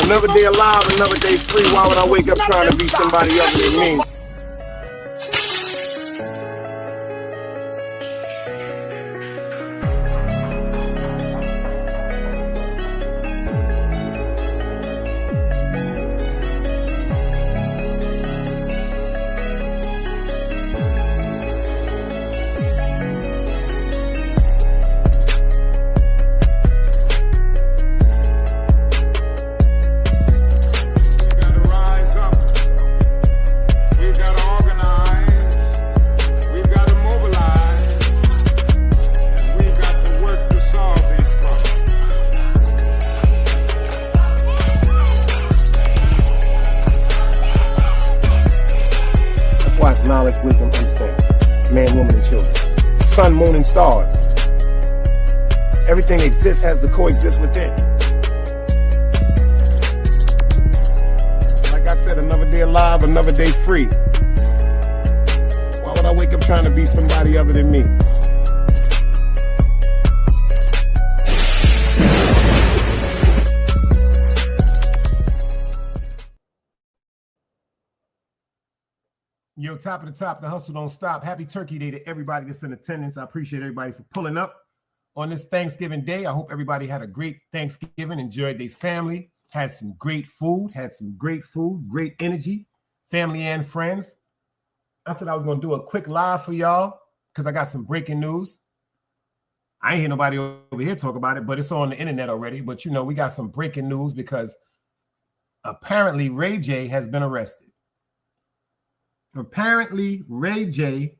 Another day alive, another day free. Why would I wake up trying to be somebody other than me? Knowledge, wisdom, understanding. Man, woman, and children. Sun, moon, and stars. Everything exists has to coexist within. Like I said, another day alive, another day free. Why would I wake up trying to be somebody other than me? Yo, top of the top, the hustle don't stop. Happy Turkey Day to everybody that's in attendance. I appreciate everybody for pulling up on this Thanksgiving Day. I hope everybody had a great Thanksgiving, enjoyed their family, had some great food, great energy, family and friends. I said I was going to do a quick live for y'all because I got some breaking news. I ain't hear nobody over here talk about it, but it's on the internet already. But, you know, we got some breaking news because apparently Ray J has been arrested. Apparently, Ray J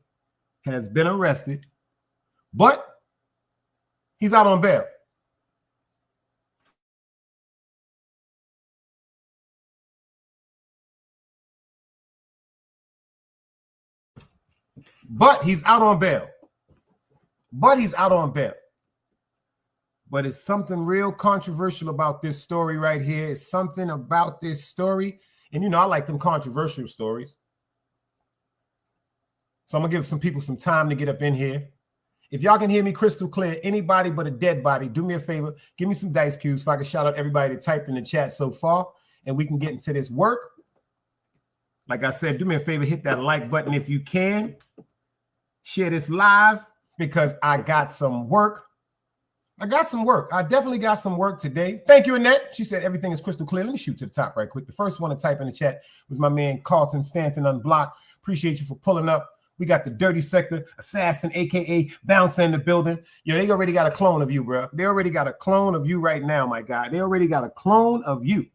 has been arrested, but he's out on bail. But he's out on bail. But it's something real controversial about this story right here. It's something about this story. And you know, I like them controversial stories. So I'm going to give some people some time to get up in here. If y'all can hear me crystal clear, anybody but a dead body, do me a favor. Give me some dice cubes so I can shout out everybody that typed in the chat so far. And we can get into this work. Like I said, do me a favor, hit that like button if you can. Share this live because I got some work. I definitely got some work today. Thank you, Annette. She said everything is crystal clear. Let me shoot to the top right quick. The first one to type in the chat was my man Carlton Stanton Unblocked. Appreciate you for pulling up. We got the Dirty Sector Assassin, a.k.a. Bouncer in the building. Yo, they already got a clone of you, bro. They already got a clone of you right now, my guy. They already got a clone of you.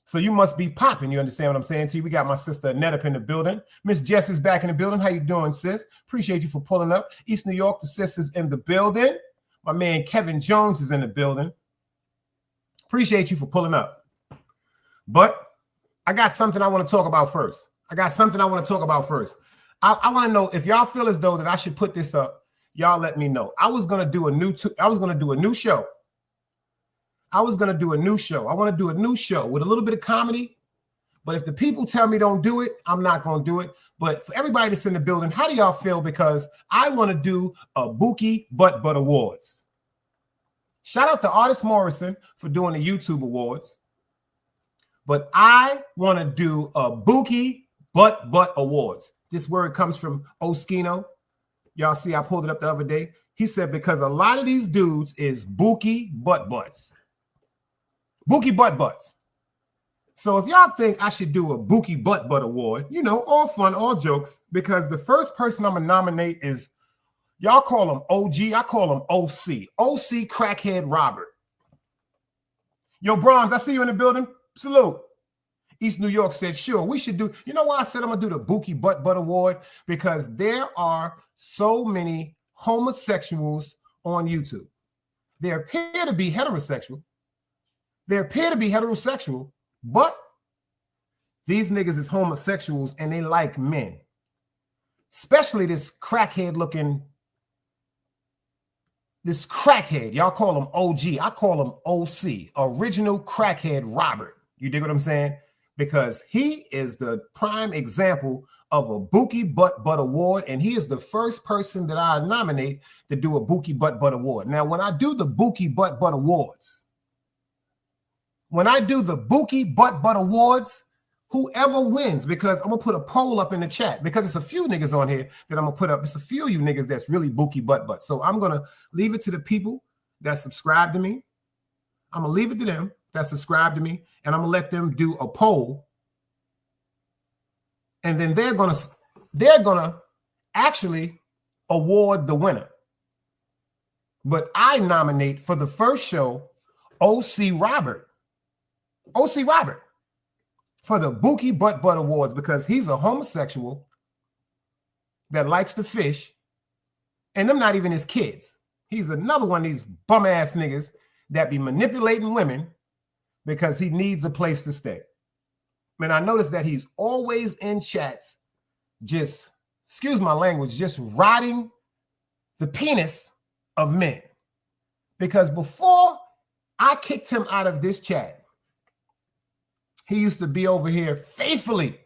So you must be popping. You understand what I'm saying to you? We got my sister Annette up in the building. Miss Jess is back in the building. How you doing, sis? Appreciate you for pulling up. East New York, the sis is in the building. My man Kevin Jones is in the building. Appreciate you for pulling up. But I got something I want to talk about first. I want to know if y'all feel as though that I should put this up. Y'all let me know. I was gonna do a new show. I want to do a new show with a little bit of comedy. But if the people tell me don't do it, I'm not gonna do it. But for everybody that's in the building, how do y'all feel? Because I want to do a Buki Butt Awards. Shout out to Artist Morrison for doing the YouTube Awards. But I want to do a Buki Butt Awards. This word comes from Oskino. Y'all see, I pulled it up the other day. He said, because a lot of these dudes is Buki Butts. Buki Butts. So if y'all think I should do a Buki Butt Award, you know, all fun, all jokes, because the first person I'm going to nominate is, y'all call him OG, I call him OC. OC Crackhead Robert. Yo, Bronze, I see you in the building. Salute. East New York said, sure, we should do. You know why I said I'm going to do the Buki Butt Award? Because there are so many homosexuals on YouTube. They appear to be heterosexual. But these niggas is homosexuals and they like men. Especially this crackhead. Y'all call him OG. I call him OC. Original Crackhead Robert. You dig what I'm saying? Because he is the prime example of a Buki Butt Award, and he is the first person that I nominate to do a Buki Butt Award. Now, when I do the Buki Butt Awards, whoever wins, because I'm going to put a poll up in the chat, because it's a few niggas on here that I'm going to put up. It's a few of you niggas that's really Buki Butt. So I'm going to leave it to the people that subscribe to me. I'm going to leave it to them that subscribe to me, and I'm going to let them do a poll. And then they're going to actually award the winner. But I nominate for the first show OC Robert for the Buki Butt Awards, because he's a homosexual that likes to fish, and them not even his kids. He's another one of these bum ass niggas that be manipulating women because he needs a place to stay. Man, I noticed that he's always in chats, just, excuse my language, just rotting the penis of men. Because before I kicked him out of this chat, he used to be over here faithfully.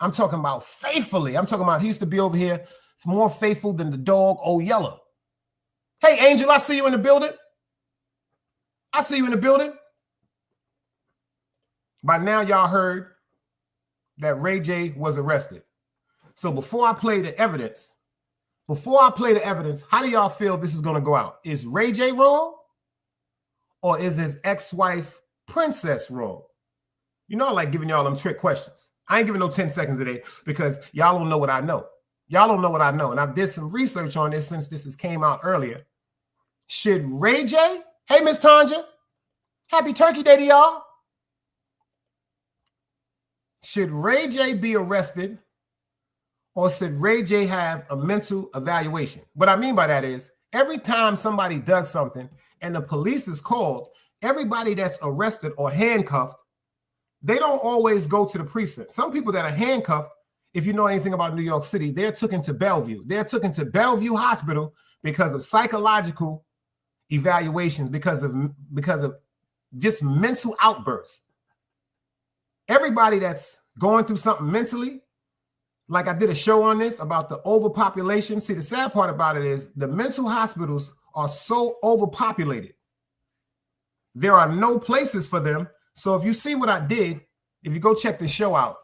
I'm talking about faithfully. He used to be over here more faithful than the dog Old Yeller. Hey, Angel, I see you in the building. By now, y'all heard that Ray J was arrested. So before I play the evidence, how do y'all feel this is going to go out? Is Ray J wrong? Or is his ex-wife Princess wrong? You know I like giving y'all them trick questions. I ain't giving no 10 seconds today because y'all don't know what I know. And I've did some research on this since this has came out earlier. Should Ray J, hey, Miss Tanja, happy Turkey Day to y'all. Should Ray J be arrested, or should Ray J have a mental evaluation? What I mean by that is every time somebody does something and the police is called, everybody that's arrested or handcuffed, they don't always go to the precinct. Some people that are handcuffed, if you know anything about New York City, they're taken to Bellevue. They're taken to Bellevue Hospital because of psychological evaluations, because of just mental outbursts. Everybody that's going through something mentally, like I did a show on this about the overpopulation. See, the sad part about it is the mental hospitals are so overpopulated. There are no places for them. So if you see what I did, if you go check the show out,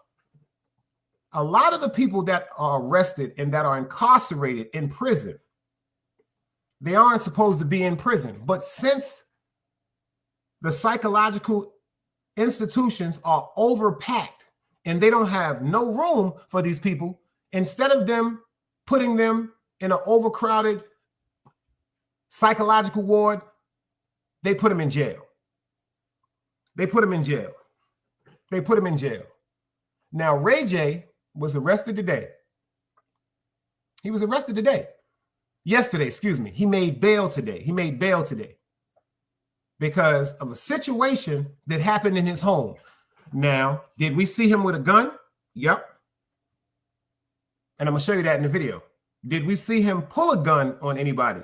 a lot of the people that are arrested and that are incarcerated in prison, they aren't supposed to be in prison. But since the psychological institutions are overpacked and they don't have no room for these people, instead of them putting them in an overcrowded psychological ward, they put them in jail. They put him in jail. They put him in jail. Now, Ray J was arrested today. He was arrested today. Yesterday, excuse me. He made bail today. He made bail today because of a situation that happened in his home. Now, did we see him with a gun? Yep. And I'm going to show you that in the video. Did we see him pull a gun on anybody?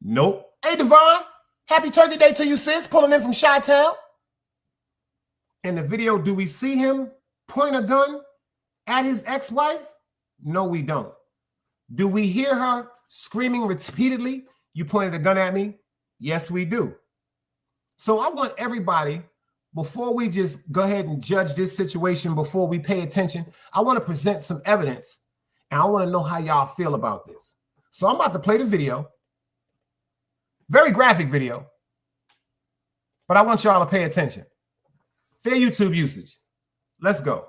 Nope. Hey, Devon, happy Turkey Day to you, sis, pulling in from Chi-Town. In the video, do we see him point a gun at his ex-wife? No, we don't. Do we hear her screaming repeatedly, "You pointed a gun at me"? Yes, we do. So I want everybody, before we just go ahead and judge this situation, before we pay attention, I want to present some evidence, and I want to know how y'all feel about this. So I'm about to play the video. Very graphic video, but I want y'all to pay attention. Fair YouTube usage. Let's go.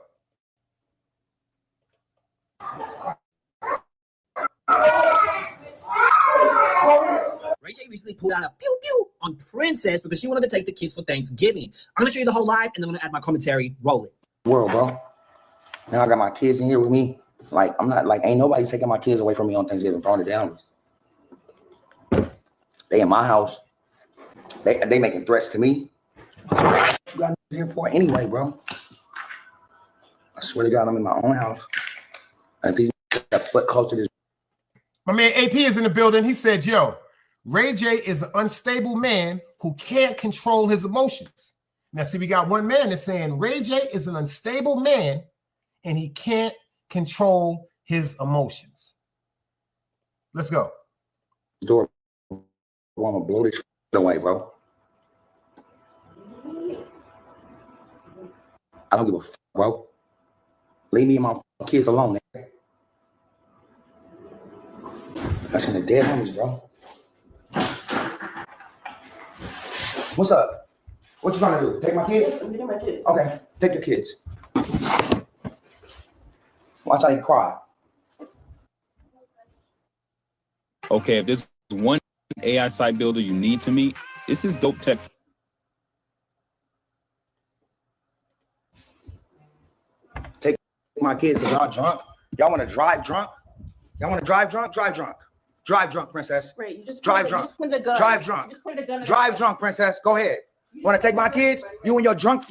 Ray J recently pulled out a pew pew on Princess because she wanted to take the kids for Thanksgiving. I'm gonna show you the whole live and then I'm gonna add my commentary. Roll it. World, bro. Now I got my kids in here with me. Like, I'm not like, ain't nobody taking my kids away from me on Thanksgiving, throwing it down. They in my house. They making threats to me. You got here for anyway, bro. I swear to God, I'm in my own house. And if these got foot close to this. My man AP is in the building. He said, yo, Ray J is an unstable man who can't control his emotions. Now, see, we got one man that's saying Ray J is an unstable man and he can't control his emotions. Let's go. Door. I want to blow this away, bro. I don't give a fuck, bro. Leave me and my kids alone, man. That's in the dead homies, bro. What's up? What you trying to do? Take my kids? I'm getting my kids. Okay, take your kids. Watch how you cry. Okay, if there's one AI site builder you need to meet, this is Dope Tech. Take my kids because y'all drunk. Y'all want to drive drunk? Y'all want to drive drunk? Drive drunk. Drive drunk, princess. Right, you just Drive drunk. You just pointed a gun. Drive drunk. You just pointed a gun. Drive drunk, princess. Go ahead. Want to take my kids? You and your drunk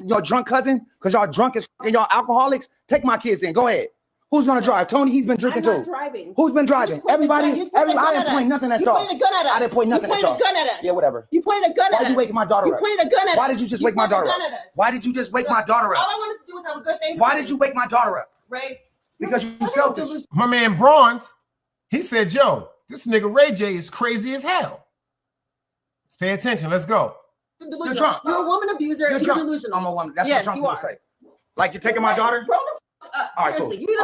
cousin? Because y'all drunk as and y'all alcoholics? Take my kids in. Go ahead. Who's gonna drive? Tony, he's been drinking I'm not too. driving. Who's been driving? Everybody. I didn't point nothing at y'all. You pointed a gun at us. I didn't point nothing at y'all. You pointed a gun at us. Yeah, whatever. You pointed a gun at us. Why did you wake my daughter up? You pointed a gun at us. Why did you just wake my daughter up? Why did you just wake my daughter up? All I wanted to do was have a good Thanksgiving. Why did you wake my daughter up? Ray? Because you selfish. My man Bronze, he said, yo, this nigga Ray J is crazy as hell. Let's pay attention. Let's go. You're drunk. You're a woman abuser. You're You're drunk. delusional. I'm a woman. That's Yes, what drunk you people are. say. Like you're taking my daughter? Grow the fuck up. All right, cool. Seriously.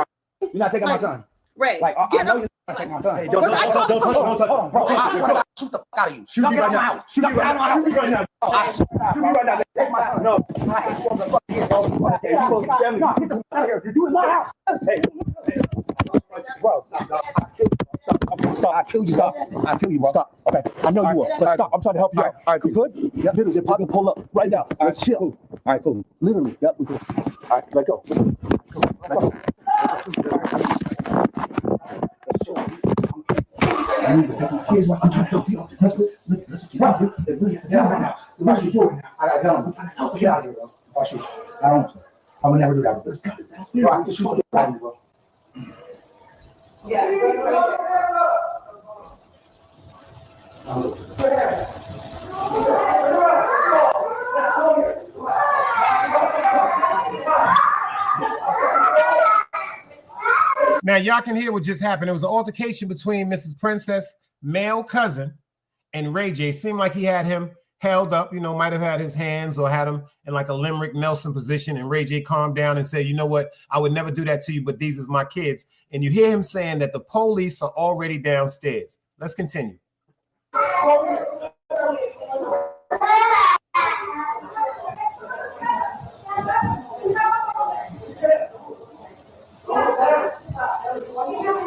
You're not taking my son. Ray. Like, I know you're not taking my son. Hey, don't touch. Hold on, bro. I swear to God, shoot the fuck out of you. Shoot me right now. Shoot me right now. Shoot me right now. I swear to God, Shoot me right now. take my son. No. I hate you on the fucking head, bro. Okay, you gonna get family. No, get the fuck out of here. You're doing my house. Hey. Bro, stop. I kill you. Stop. I kill you, bro. Stop. Okay. I know you are, but stop. I'm trying to help you out. All right, cool. You good? Yep. Literally, if I can pull up right now. Let's chill. All right, cool. Literally. Yep. We cool. All right, let go. I need to take my kids. I'm trying to help you. Let's go. Let's just get out of here. Get out of my house. What you doing? I got a gun. I'm trying to help you. Get out of here, bro. If I shoot you, I don't want to. I would never do that with this. Bro, I can shoot you. Get out of here, bro. Now, y'all can hear what just happened. There was an altercation between Mrs. Princess' male cousin and Ray J. Seemed like he had him held up, you know, might have had his hands or had him in like a Limerick Nelson position. And Ray J calmed down and said, you know what? I would never do that to you, but these is my kids. And you hear him saying that the police are already downstairs. Let's continue.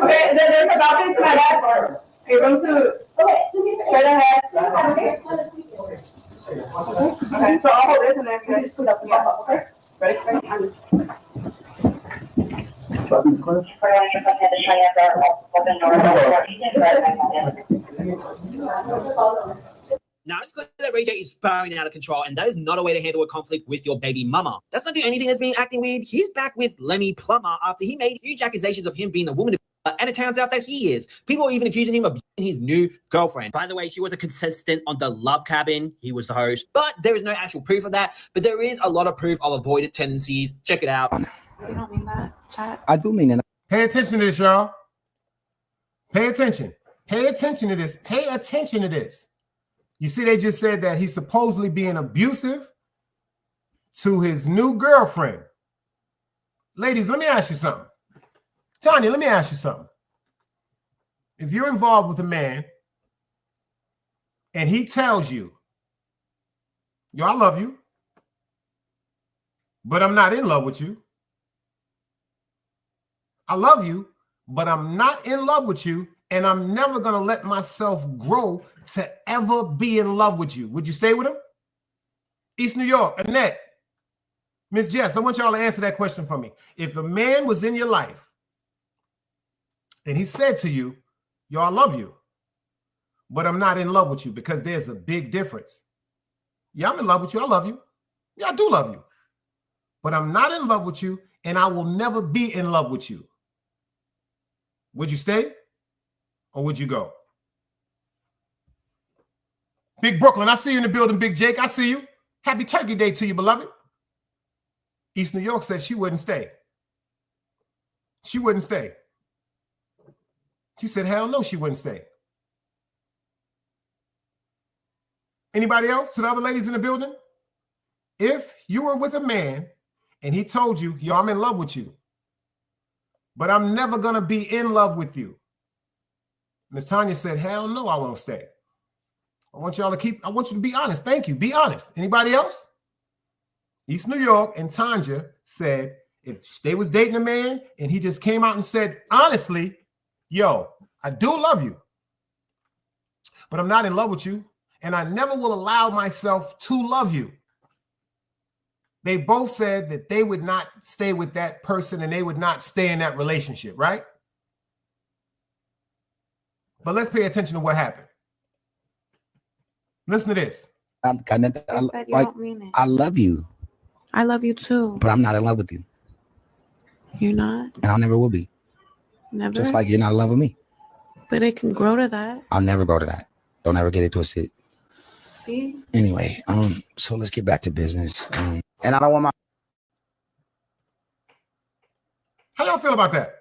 Okay, there's a balcony to my left. Okay, room 2. Straight ahead. Okay, so I'll hold this and then you guys just put up the ball. Okay? Ready? Now, it's clear that Ray J is spiraling out of control, and that is not a way to handle a conflict with your baby mama. That's not the only thing that's been acting weird. He's back with Lemmy Plummer after he made huge accusations of him being a woman, and it turns out that he is. People are even accusing him of being his new girlfriend. By the way, she was a contestant on The Love Cabin. He was the host, but there is no actual proof of that. But there is a lot of proof of avoidant tendencies. Check it out. You don't mean that, chat. I do mean it. Pay attention to this, y'all. Pay attention. Pay attention to this. Pay attention to this. You see, they just said that he's supposedly being abusive to his new girlfriend. Ladies, let me ask you something. Tanya, let me ask you something. If you're involved with a man and he tells you, yo, I love you, but I'm not in love with you. I love you, but I'm not in love with you, and I'm never going to let myself grow to ever be in love with you. Would you stay with him? East New York, Annette, Miss Jess, I want y'all to answer that question for me. If a man was in your life and he said to you, yo, I love you, but I'm not in love with you, because there's a big difference. Yeah, I'm in love with you. I love you. Yeah, I do love you. But I'm not in love with you, and I will never be in love with you. Would you stay or would you go? Big Brooklyn, I see you in the building, Big Jake. I see you. Happy Turkey Day to you, beloved. East New York said she wouldn't stay. She wouldn't stay. She said, hell no, she wouldn't stay. Anybody else? To the other ladies in the building? If you were with a man and he told you, yo, I'm in love with you, but I'm never going to be in love with you. Miss Tanya said, hell no, I won't stay. I want you to be honest. Thank you. Be honest. Anybody else? East New York and Tanya said, if they was dating a man and he just came out and said, honestly, yo, I do love you, but I'm not in love with you, and I never will allow myself to love you. They both said that they would not stay with that person and they would not stay in that relationship, right? But let's pay attention to what happened. Listen to this. You said you don't mean it. I love you, I love you too. but I'm not in love with you, You're not? and I never will be. Never? Just like you're not in love with me. But it can grow to that. I'll never go to that. Don't ever get it twisted. See? Anyway, so let's get back to business. And I don't want my. How y'all feel about that?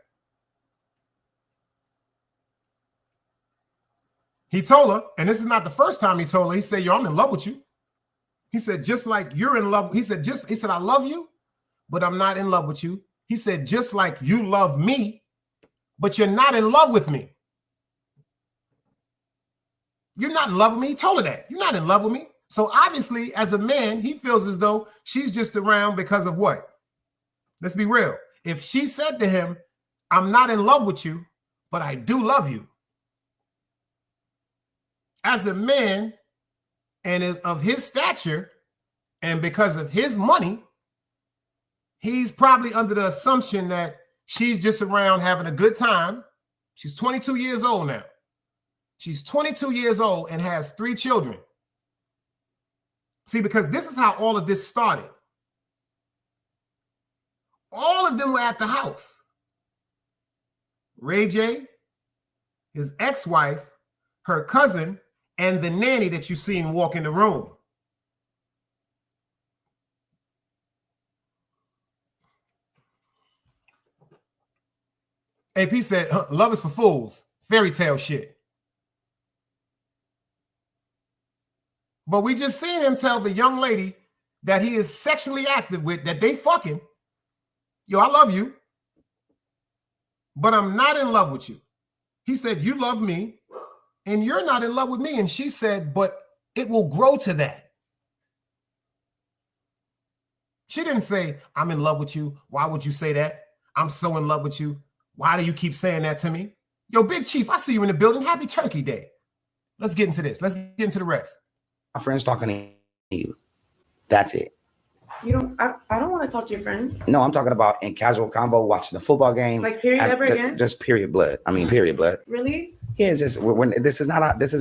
He told her, and this is not the first time he told her, he said, yo, I'm in love with you. He said, just like you're in love. He said, I love you, but I'm not in love with you. He said, just like you love me, but you're not in love with me. You're not in love with me. He told her that. You're not in love with me. So obviously, as a man, he feels as though she's just around because of what? Let's be real. If she said to him, I'm not in love with you, but I do love you. As a man, and is of his stature, and because of his money, he's probably under the assumption that she's just around having a good time. She's 22 years old now. She's 22 years old and has 3 children. See, because this is how all of this started. All of them were at the house. Ray J, his ex-wife, her cousin, and the nanny that you seen walk in the room. AP said, love is for fools. Fairy tale shit. But we just seen him tell the young lady that he is sexually active with, that they fucking, yo, I love you, but I'm not in love with you. He said, you love me and you're not in love with me. And she said, but it will grow to that. She didn't say, I'm in love with you. Why would you say that? I'm so in love with you. Why do you keep saying that to me? Yo, Big Chief, I see you in the building. Happy Turkey Day. Let's get into this. Let's get into the rest. My friend's talking to you. That's it. You don't. I don't want to talk to your friends. No, I'm talking about in casual combo, watching the football game. Like period ever again? Just period blood. I mean, period blood. Really? Yeah, it's just this is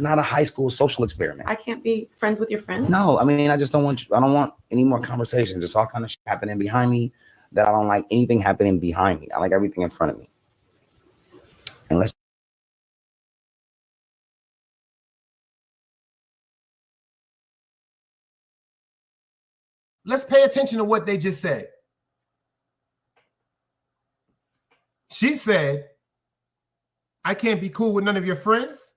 not a high school social experiment. I can't be friends with your friends. No, I mean, I just don't want you. I don't want any more conversations. It's all kind of shit happening behind me that I don't like anything happening behind me. I like everything in front of me. And let's pay attention to what they just said. She said, I can't be cool with none of your friends.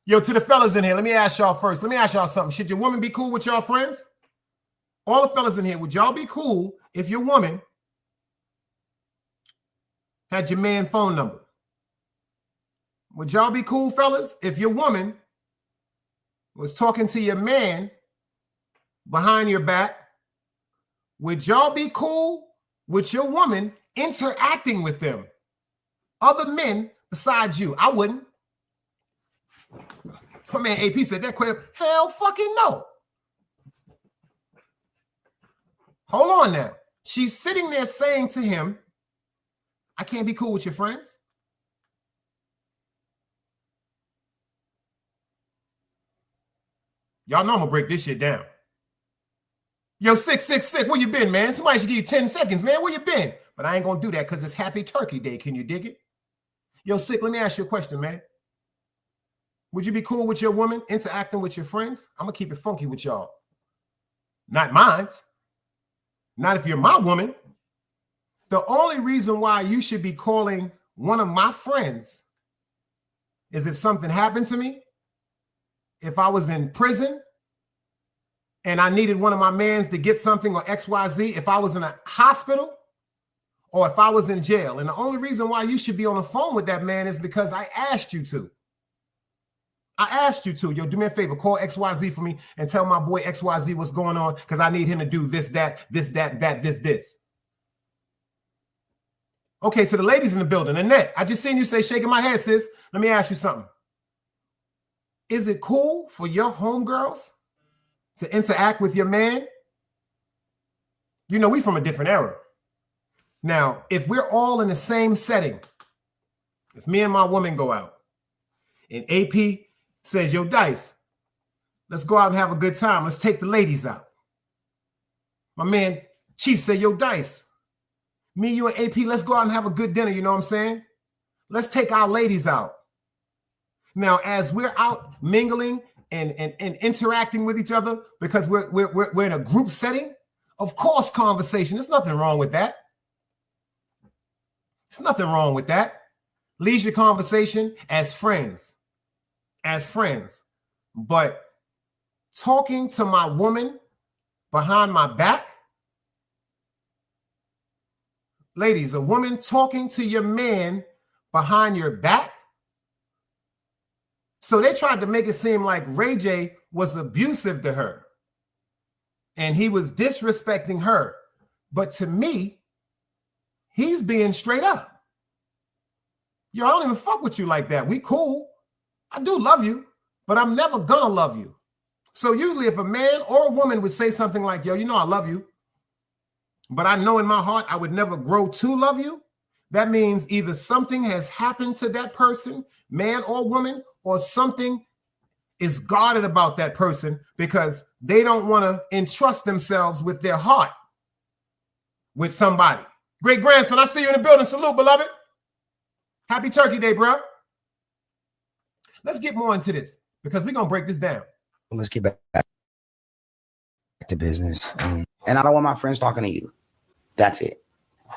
Yo, to the fellas in here, let me ask y'all first. Let me ask y'all something. Should your woman be cool with y'all friends? All the fellas in here, would y'all be cool if your woman had your man's phone number? Would y'all be cool, fellas, if your woman was talking to your man behind your back? Would y'all be cool with your woman interacting with them, other men besides you? I wouldn't. My man AP said that quick. Hell fucking no. Hold on now. She's sitting there saying to him, I can't be cool with your friends. Y'all know I'm gonna break this shit down. Yo, 666, where you been, man? Somebody should give you 10 seconds, man. Where you been? But I ain't gonna do that because it's Happy Turkey Day. Can you dig it? Yo, Sick, let me ask you a question, man. Would you be cool with your woman interacting with your friends? I'm gonna keep it funky with y'all. Not mine. Not if you're my woman. The only reason why you should be calling one of my friends is if something happened to me, if I was in prison and I needed one of my mans to get something or XYZ, if I was in a hospital or if I was in jail. And the only reason why you should be on the phone with that man is because I asked you to. I asked you to. Yo, do me a favor, call XYZ for me and tell my boy XYZ what's going on because I need him to do this, that, this. Okay, to the ladies in the building, Annette, I just seen you say shaking my head, sis. Let me ask you something. Is it cool for your homegirls to interact with your man? You know, we from a different era. Now, if we're all in the same setting, if me and my woman go out and AP says, yo, Dice, let's go out and have a good time. Let's take the ladies out. My man Chief said, yo, Dice, me, you, and AP, let's go out and have a good dinner. You know what I'm saying? Let's take our ladies out. Now, as we're out mingling and interacting with each other because we're in a group setting, of course, conversation. There's nothing wrong with that. There's nothing wrong with that. Leisure conversation as friends. As friends. But talking to my woman behind my back, ladies, a woman talking to your man behind your back. So they tried to make it seem like Ray J was abusive to her and he was disrespecting her. But to me, he's being straight up. Yo, I don't even fuck with you like that. We cool. I do love you, but I'm never gonna love you. So usually if a man or a woman would say something like, yo, you know I love you, but I know in my heart I would never grow to love you, that means either something has happened to that person, man or woman, or something is guarded about that person because they don't want to entrust themselves with their heart with somebody. Great grandson, I see you in the building. Salute, beloved. Happy Turkey Day, bro. Let's get more into this because we're going to break this down. Well, let's get back to business. And I don't want my friends talking to you. That's it.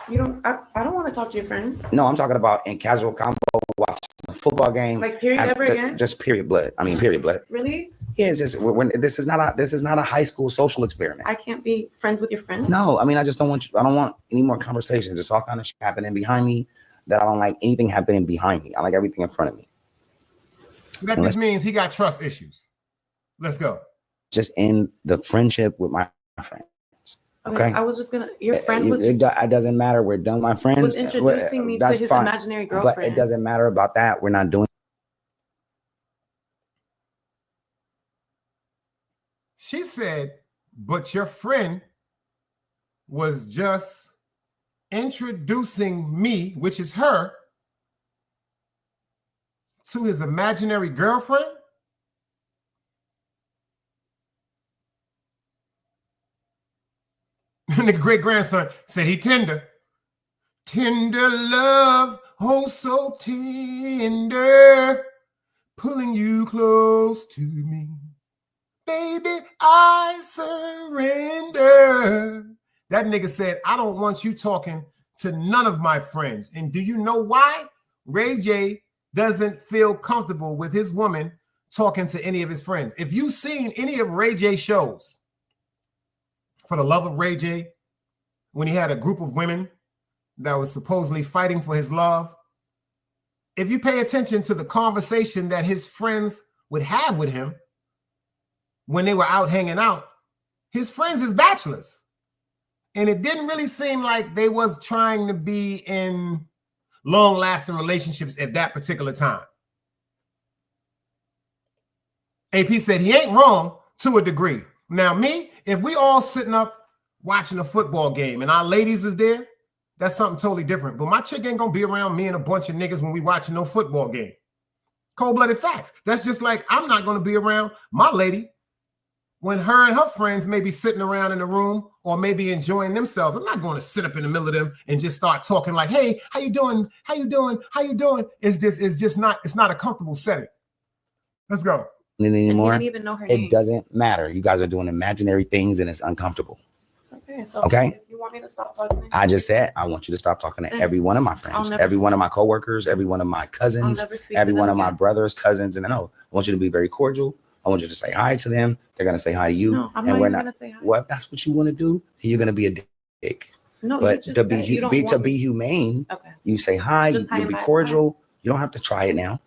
You don't. I don't want to talk to your friends. No, I'm talking about in casual combo, watching a football game. Like period ever again? Just period blood. I mean, period blood. Really? Yeah, it's just when this is not a high school social experiment. I can't be friends with your friends. No, I mean, I just don't want you. I don't want any more conversations. It's all kind of shit happening behind me that I don't like anything happening behind me. I like everything in front of me. That just means he got trust issues. Let's go. Just end the friendship with my friends. Okay. I was just gonna. Your friend was. It doesn't matter. We're done. My friends was introducing me to his fine, imaginary girlfriend. but it doesn't matter about that. We're not doing. She said, but your friend was just introducing me, which is her, to his imaginary girlfriend. And the great grandson said he tender. Tender love, oh so tender, pulling you close to me. Baby, I surrender. That nigga said, I don't want you talking to none of my friends. And do you know why? Ray J doesn't feel comfortable with his woman talking to any of his friends. If you've seen any of Ray J shows, For the Love of Ray J, when he had a group of women that was supposedly fighting for his love, if you pay attention to the conversation that his friends would have with him when they were out hanging out, his friends is bachelors. And it didn't really seem like they was trying to be in long-lasting relationships at that particular time. AP said he ain't wrong to a degree. Now, me, if we all sitting up watching a football game and our ladies is there, that's something totally different. But my chick ain't gonna be around me and a bunch of niggas when we watching no football game. Cold-blooded facts. That's just like I'm not gonna be around my lady when her and her friends may be sitting around in the room or maybe enjoying themselves. I'm not going to sit up in the middle of them and just start talking like, hey, how you doing? How you doing? How you doing? It's just not a comfortable setting. Let's go. Anymore. I didn't even know her name. It doesn't matter. You guys are doing imaginary things and it's uncomfortable. Okay. So Okay. if you want me to stop talking to I just said, I want you to stop talking to every one of my friends, never every one of speak- my coworkers, every one of my cousins, I'll never speak to every one them of my again. brothers, cousins, and I know I want you to be very cordial. I want you to say hi to them. They're gonna say hi to you, No, I'm and not we're even not. gonna say hi. Well, if that's what you want to do, then you're gonna be a dick. No, But you to just be said you don't to want be me- humane, Okay. you say hi. Just hi You and be bye. cordial. You don't have to try it now.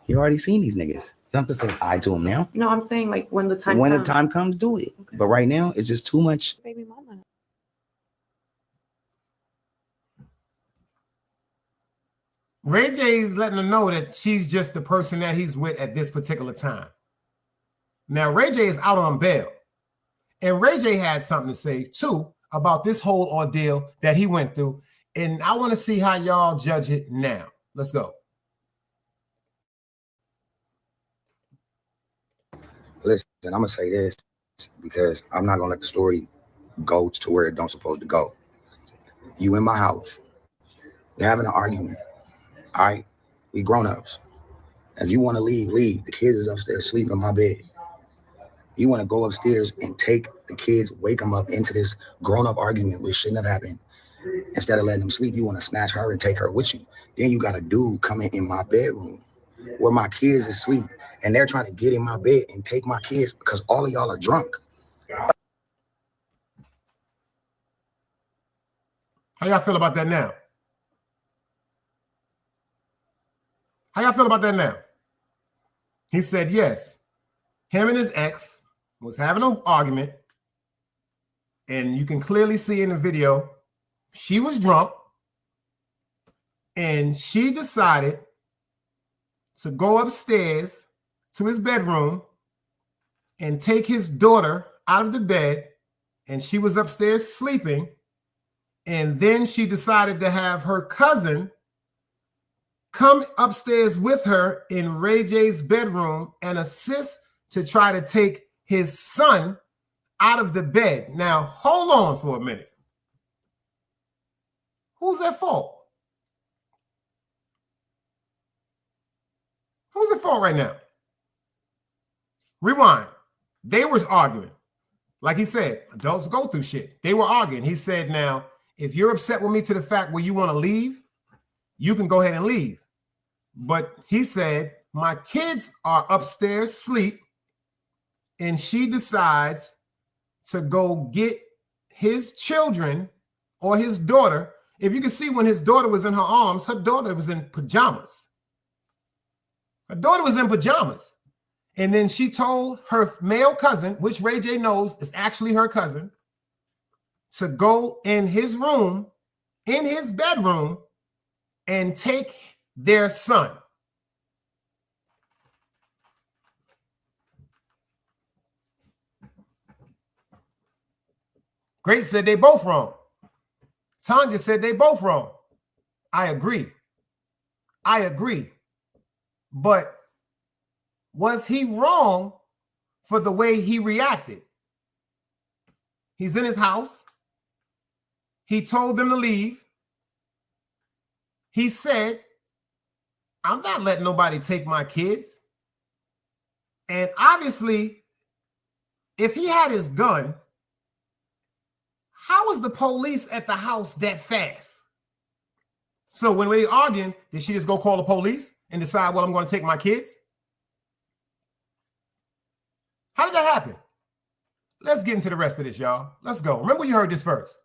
You already seen these niggas. You don't have to say hi to them now. No, I'm saying like when the time When comes. the time comes, do it. Okay. But right now, it's just too much. Baby mama. Ray J is letting her know that she's just the person that he's with at this particular time. Now, Ray J is out on bail. And Ray J had something to say, too, about this whole ordeal that he went through. And I want to see how y'all judge it now. Let's go. Listen, I'm gonna say this because I'm not gonna let the story go to where it don't supposed to go. You in my house, you're having an argument. All right, we grown-ups. If you want to leave, leave. The kids is upstairs sleeping in my bed. You want to go upstairs and take the kids, wake them up into this grown-up argument which shouldn't have happened. Instead of letting them sleep, you want to snatch her and take her with you. Then you got a dude coming in my bedroom where my kids is asleep, and they're trying to get in my bed and take my kids because all of y'all are drunk. How y'all feel about that now? How y'all feel about that now? He said yes. Him and his ex was having an argument, and you can clearly see in the video she was drunk, and she decided to go upstairs to his bedroom and take his daughter out of the bed, and she was upstairs sleeping, and then she decided to have her cousin come upstairs with her in Ray J's bedroom and assist to try to take his son out of the bed. Now, hold on for a minute. Who's at fault? Who's at fault right now? Rewind. They was arguing. Like he said, adults go through shit. They were arguing. He said, now, if you're upset with me to the fact where you want to leave, you can go ahead and leave. But he said, my kids are upstairs asleep, and she decides to go get his children or his daughter. If you can see, when his daughter was in her arms, her daughter was in pajamas. Her daughter was in pajamas. And then she told her male cousin, which Ray J knows is actually her cousin, to go in his room, in his bedroom, and take their son. Great said they both wrong. Tanya said they both wrong. I agree. I agree. But was he wrong for the way he reacted? He's in his house. He told them to leave. He said, I'm not letting nobody take my kids. And obviously, if he had his gun, how was the police at the house that fast? So when they arguing, did she just go call the police and decide, well, I'm going to take my kids? How did that happen? Let's get into the rest of this, y'all. Let's go. Remember, you heard this first.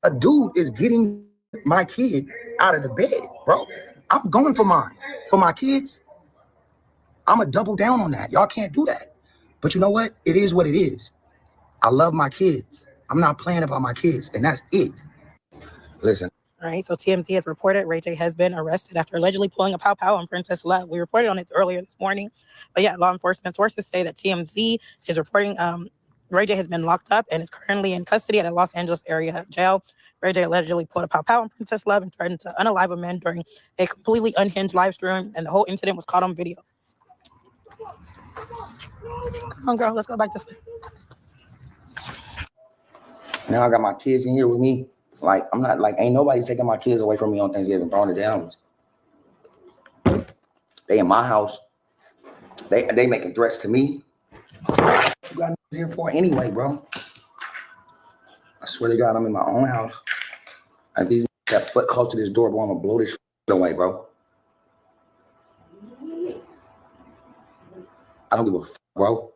A dude is getting my kid out of the bed, bro. I'm going for mine. For my kids, I'm going to double down on that. Y'all can't do that. But you know what? It is what it is. I love my kids. I'm not playing about my kids, and that's it. Listen. All right, so TMZ has reported Ray J has been arrested after allegedly pulling a pow pow on Princess Love. We reported on it earlier this morning. But yeah, law enforcement sources say that TMZ is reporting Ray J has been locked up and is currently in custody at a Los Angeles area jail. Ray J allegedly pulled a pow pow on Princess Love and threatened to unalive a man during a completely unhinged live stream, and the whole incident was caught on video. Come on, girl, let's go back this way. Now I got my kids in here with me. Like, I'm not, like, ain't nobody taking my kids away from me on Thanksgiving, throwing it down. They in my house. They making threats to me. You got here for anyway, bro. I swear to God, I'm in my own house. If these got foot close to this door, bro, I'm gonna blow this away, bro. I don't give a fuck, bro.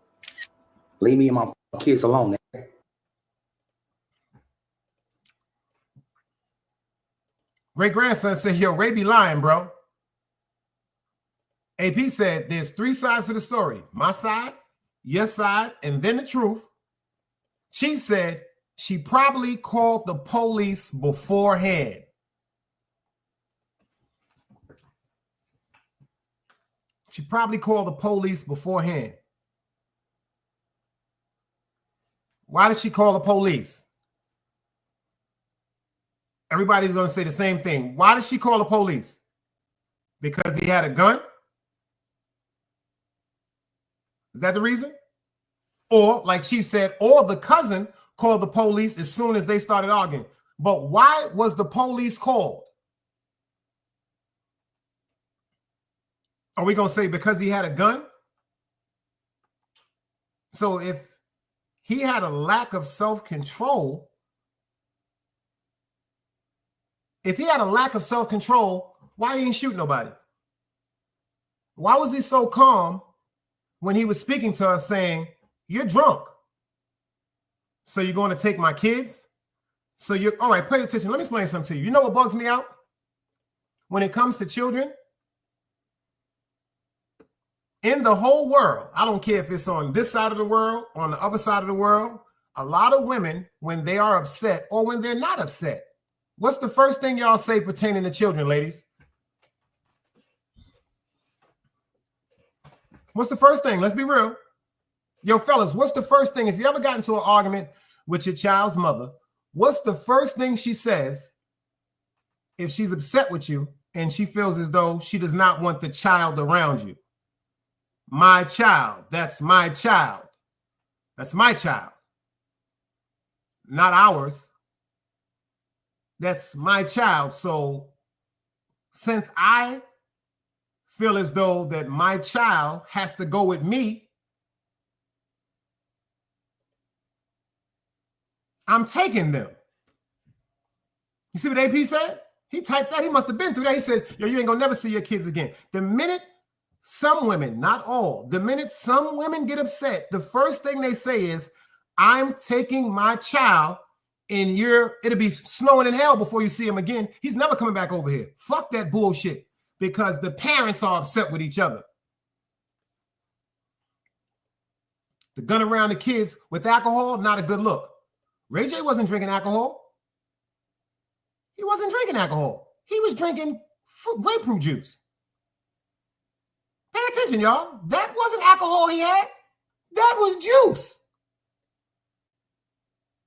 Leave me and my kids alone, man. Great grandson said, yo, Ray be lying, bro. AP said there's three sides to the story. My side, your side, and then the truth. Chief said she probably called the police beforehand. She probably called the police beforehand. Why did she call the police? Everybody's going to say the same thing. Why did she call the police? Because he had a gun? Is that the reason? Or, like Chief said, or the cousin called the police as soon as they started arguing. But why was the police called? Are we going to say because he had a gun? So if he had a lack of self-control, why he didn't shoot nobody? Why was he so calm when he was speaking to us saying, you're drunk, so you're going to take my kids? So you're, all right, pay attention. Let me explain something to you. You know what bugs me out? When it comes to children, in the whole world, I don't care if it's on this side of the world, on the other side of the world, a lot of women, when they are upset or when they're not upset, what's the first thing y'all say pertaining to children, ladies? What's the first thing? Let's be real. Yo, fellas, what's the first thing? If you ever got into an argument with your child's mother, what's the first thing she says if she's upset with you and she feels as though she does not want the child around you. My child, that's my child. That's my child. Not ours. That's my child. So since I feel as though that my child has to go with me, I'm taking them. You see what AP said? He typed that. He must have been through that. He said, yo, you ain't gonna never see your kids again. The minute some women, not all, the minute some women get upset, the first thing they say is, I'm taking my child and it'll be snowing in hell before you see him again. He's never coming back over here. Fuck that bullshit, because the parents are upset with each other. The gun around the kids with alcohol, not a good look. Ray J wasn't drinking alcohol. He wasn't drinking alcohol. He was drinking grapefruit juice. Pay attention, y'all. That wasn't alcohol he had. That was juice.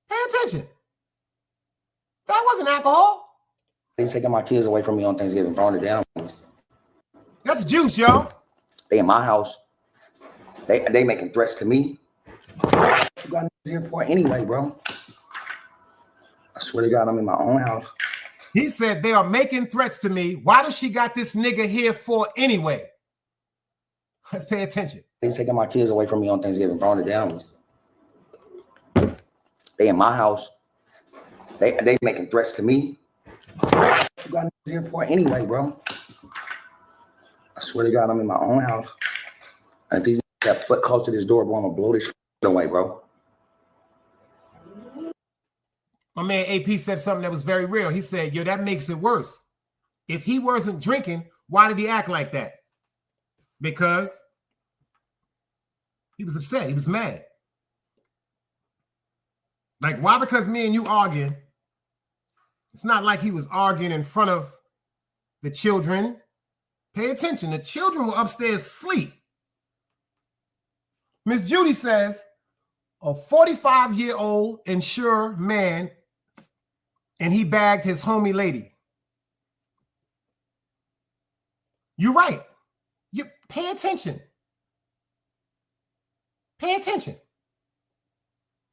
Pay attention. That wasn't alcohol. They taking my kids away from me on Thanksgiving, throwing it down. That's juice, y'all. They in my house. They making threats to me. You got here for anyway, bro. I swear to God, I'm in my own house. He said they are making threats to me. Why does she got this nigga here for anyway? Let's pay attention. They taking my kids away from me on Thanksgiving, throwing it down. They in my house. They making threats to me. You got here for anyway, bro. I swear to God, I'm in my own house. And if these got foot close to this door, bro, I'm gonna blow this away, bro. My man AP said something that was very real. He said, yo, that makes it worse. If he wasn't drinking, why did he act like that? Because he was upset. He was mad. Like, why? Because me and you arguing. It's not like he was arguing in front of the children. Pay attention. The children were upstairs asleep. Miss Judy says, a 45-year-old insured man, and he bagged his homie lady. You're right. You pay attention. Pay attention.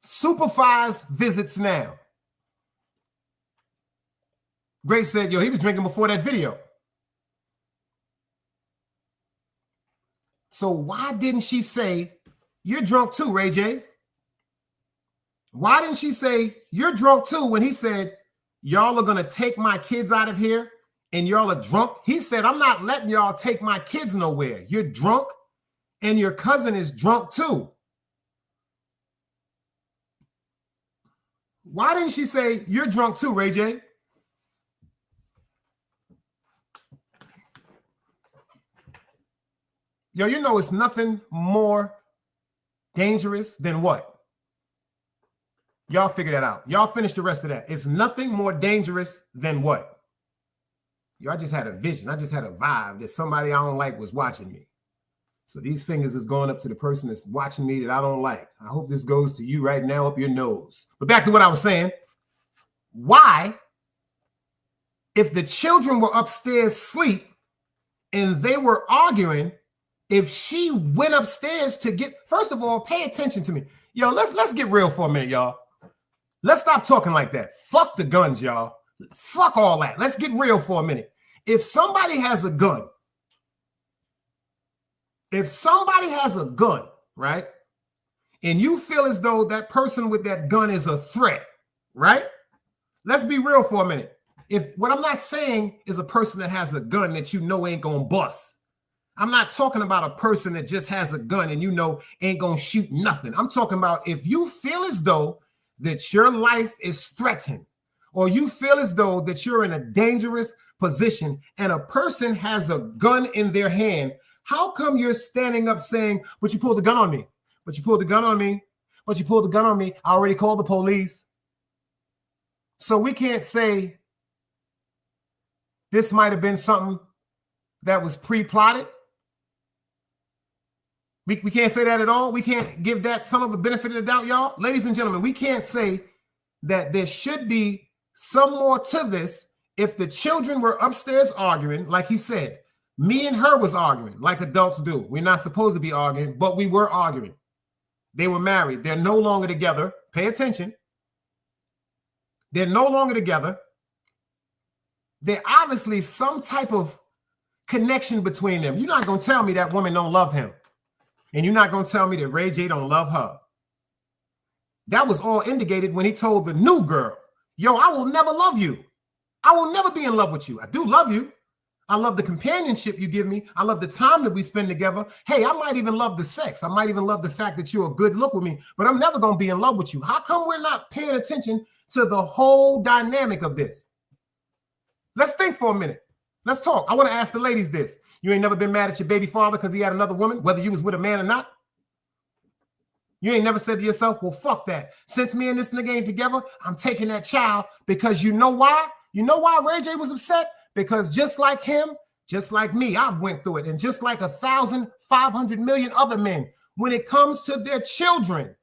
Supervised visits now. Grace said, yo, he was drinking before that video. So why didn't she say, you're drunk too, Ray J? Why didn't she say, you're drunk too, when he said, y'all are going to take my kids out of here and y'all are drunk? He said, I'm not letting y'all take my kids nowhere. You're drunk and your cousin is drunk too. Why didn't she say, you're drunk too, Ray J? Yo, you know it's nothing more dangerous than what? Y'all figure that out. Y'all finish the rest of that. It's nothing more dangerous than what? Yo, I just had a vision. I just had a vibe that somebody I don't like was watching me. So these fingers is going up to the person that's watching me that I don't like. I hope this goes to you right now up your nose. But back to what I was saying. Why, if the children were upstairs asleep and they were arguing, if she went upstairs to get, first of all, pay attention to me. Yo, let's get real for a minute, y'all. Let's stop talking like that. Fuck the guns, y'all. Fuck all that. Let's get real for a minute. If somebody has a gun, right, and you feel as though that person with that gun is a threat, right? Let's be real for a minute. If what I'm not saying is a person that has a gun that you know ain't gonna bust. I'm not talking about a person that just has a gun and you know ain't gonna shoot nothing. I'm talking about if you feel as though that your life is threatened, or you feel as though that you're in a dangerous position and a person has a gun in their hand, how come you're standing up saying, but you pulled the gun on me, but you pulled the gun on me, but you pulled the gun on me, I already called the police. So we can't say this might have been something that was pre-plotted. We can't say that at all. We can't give that some of the benefit of the doubt, y'all. Ladies and gentlemen, we can't say that there should be some more to this if the children were upstairs arguing, like he said, me and her was arguing like adults do. We're not supposed to be arguing, but we were arguing. They were married. They're no longer together. Pay attention. They're no longer together. There's obviously some type of connection between them. You're not going to tell me that woman don't love him. And you're not going to tell me that Ray J don't love her. That was all indicated when he told the new girl, yo, I will never love you. I will never be in love with you. I do love you. I love the companionship you give me. I love the time that we spend together. Hey, I might even love the sex. I might even love the fact that you're a good look with me, but I'm never going to be in love with you. How come we're not paying attention to the whole dynamic of this? Let's think for a minute. Let's talk. I want to ask the ladies this. You ain't never been mad at your baby father because he had another woman, whether you was with a man or not? You ain't never said to yourself, well, fuck that. Since me and this nigga ain't together, I'm taking that child because you know why? You know why Ray J was upset? Because just like him, just like me, I've went through it. And just like 1,500 million other men, when it comes to their children,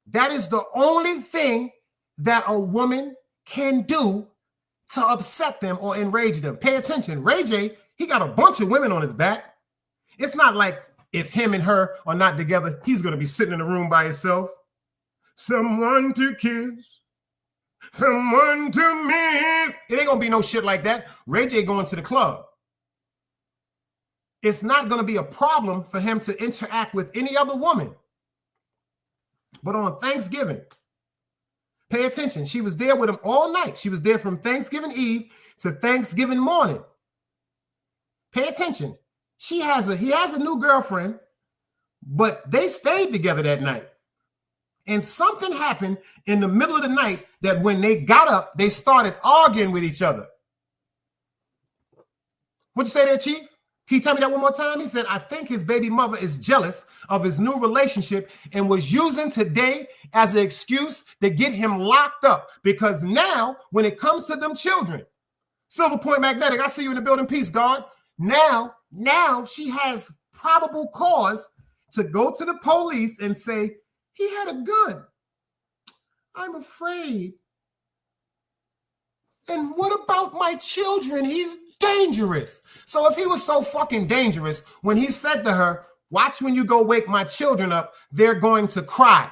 that is the only thing that a woman can do to upset them or enrage them. Pay attention. Ray J, he got a bunch of women on his back. It's not like if him and her are not together, he's going to be sitting in a room by himself. Someone to kiss. Someone to miss. It ain't gonna be no shit like that. Ray J going to the club. It's not gonna be a problem for him to interact with any other woman. But on Thanksgiving, pay attention. She was there with him all night. She was there from Thanksgiving Eve to Thanksgiving morning. Pay attention. He has a new girlfriend, but they stayed together that night. And something happened in the middle of the night that when they got up, they started arguing with each other. What'd you say there, Chief? Can you tell me that one more time? He said, I think his baby mother is jealous of his new relationship and was using today as an excuse to get him locked up. Because now, when it comes to them children, Silver Point Magnetic, I see you in the building. Peace, God. Now she has probable cause to go to the police and say, he had a gun. I'm afraid. And what about my children? He's dangerous. So if he was so fucking dangerous, when he said to her, watch when you go wake my children up, they're going to cry.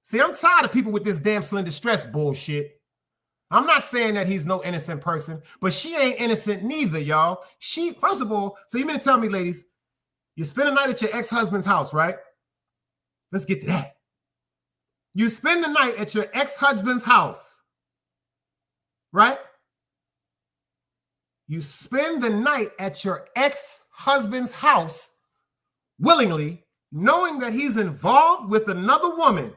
See, I'm tired of people with this damn slender stress bullshit. I'm not saying that he's no innocent person, but she ain't innocent neither, y'all. She, first of all, so you mean to tell me, ladies, you spend a night at your ex-husband's house, right? Let's get to that. You spend the night at your ex-husband's house, right? You spend the night at your ex-husband's house willingly, knowing that he's involved with another woman.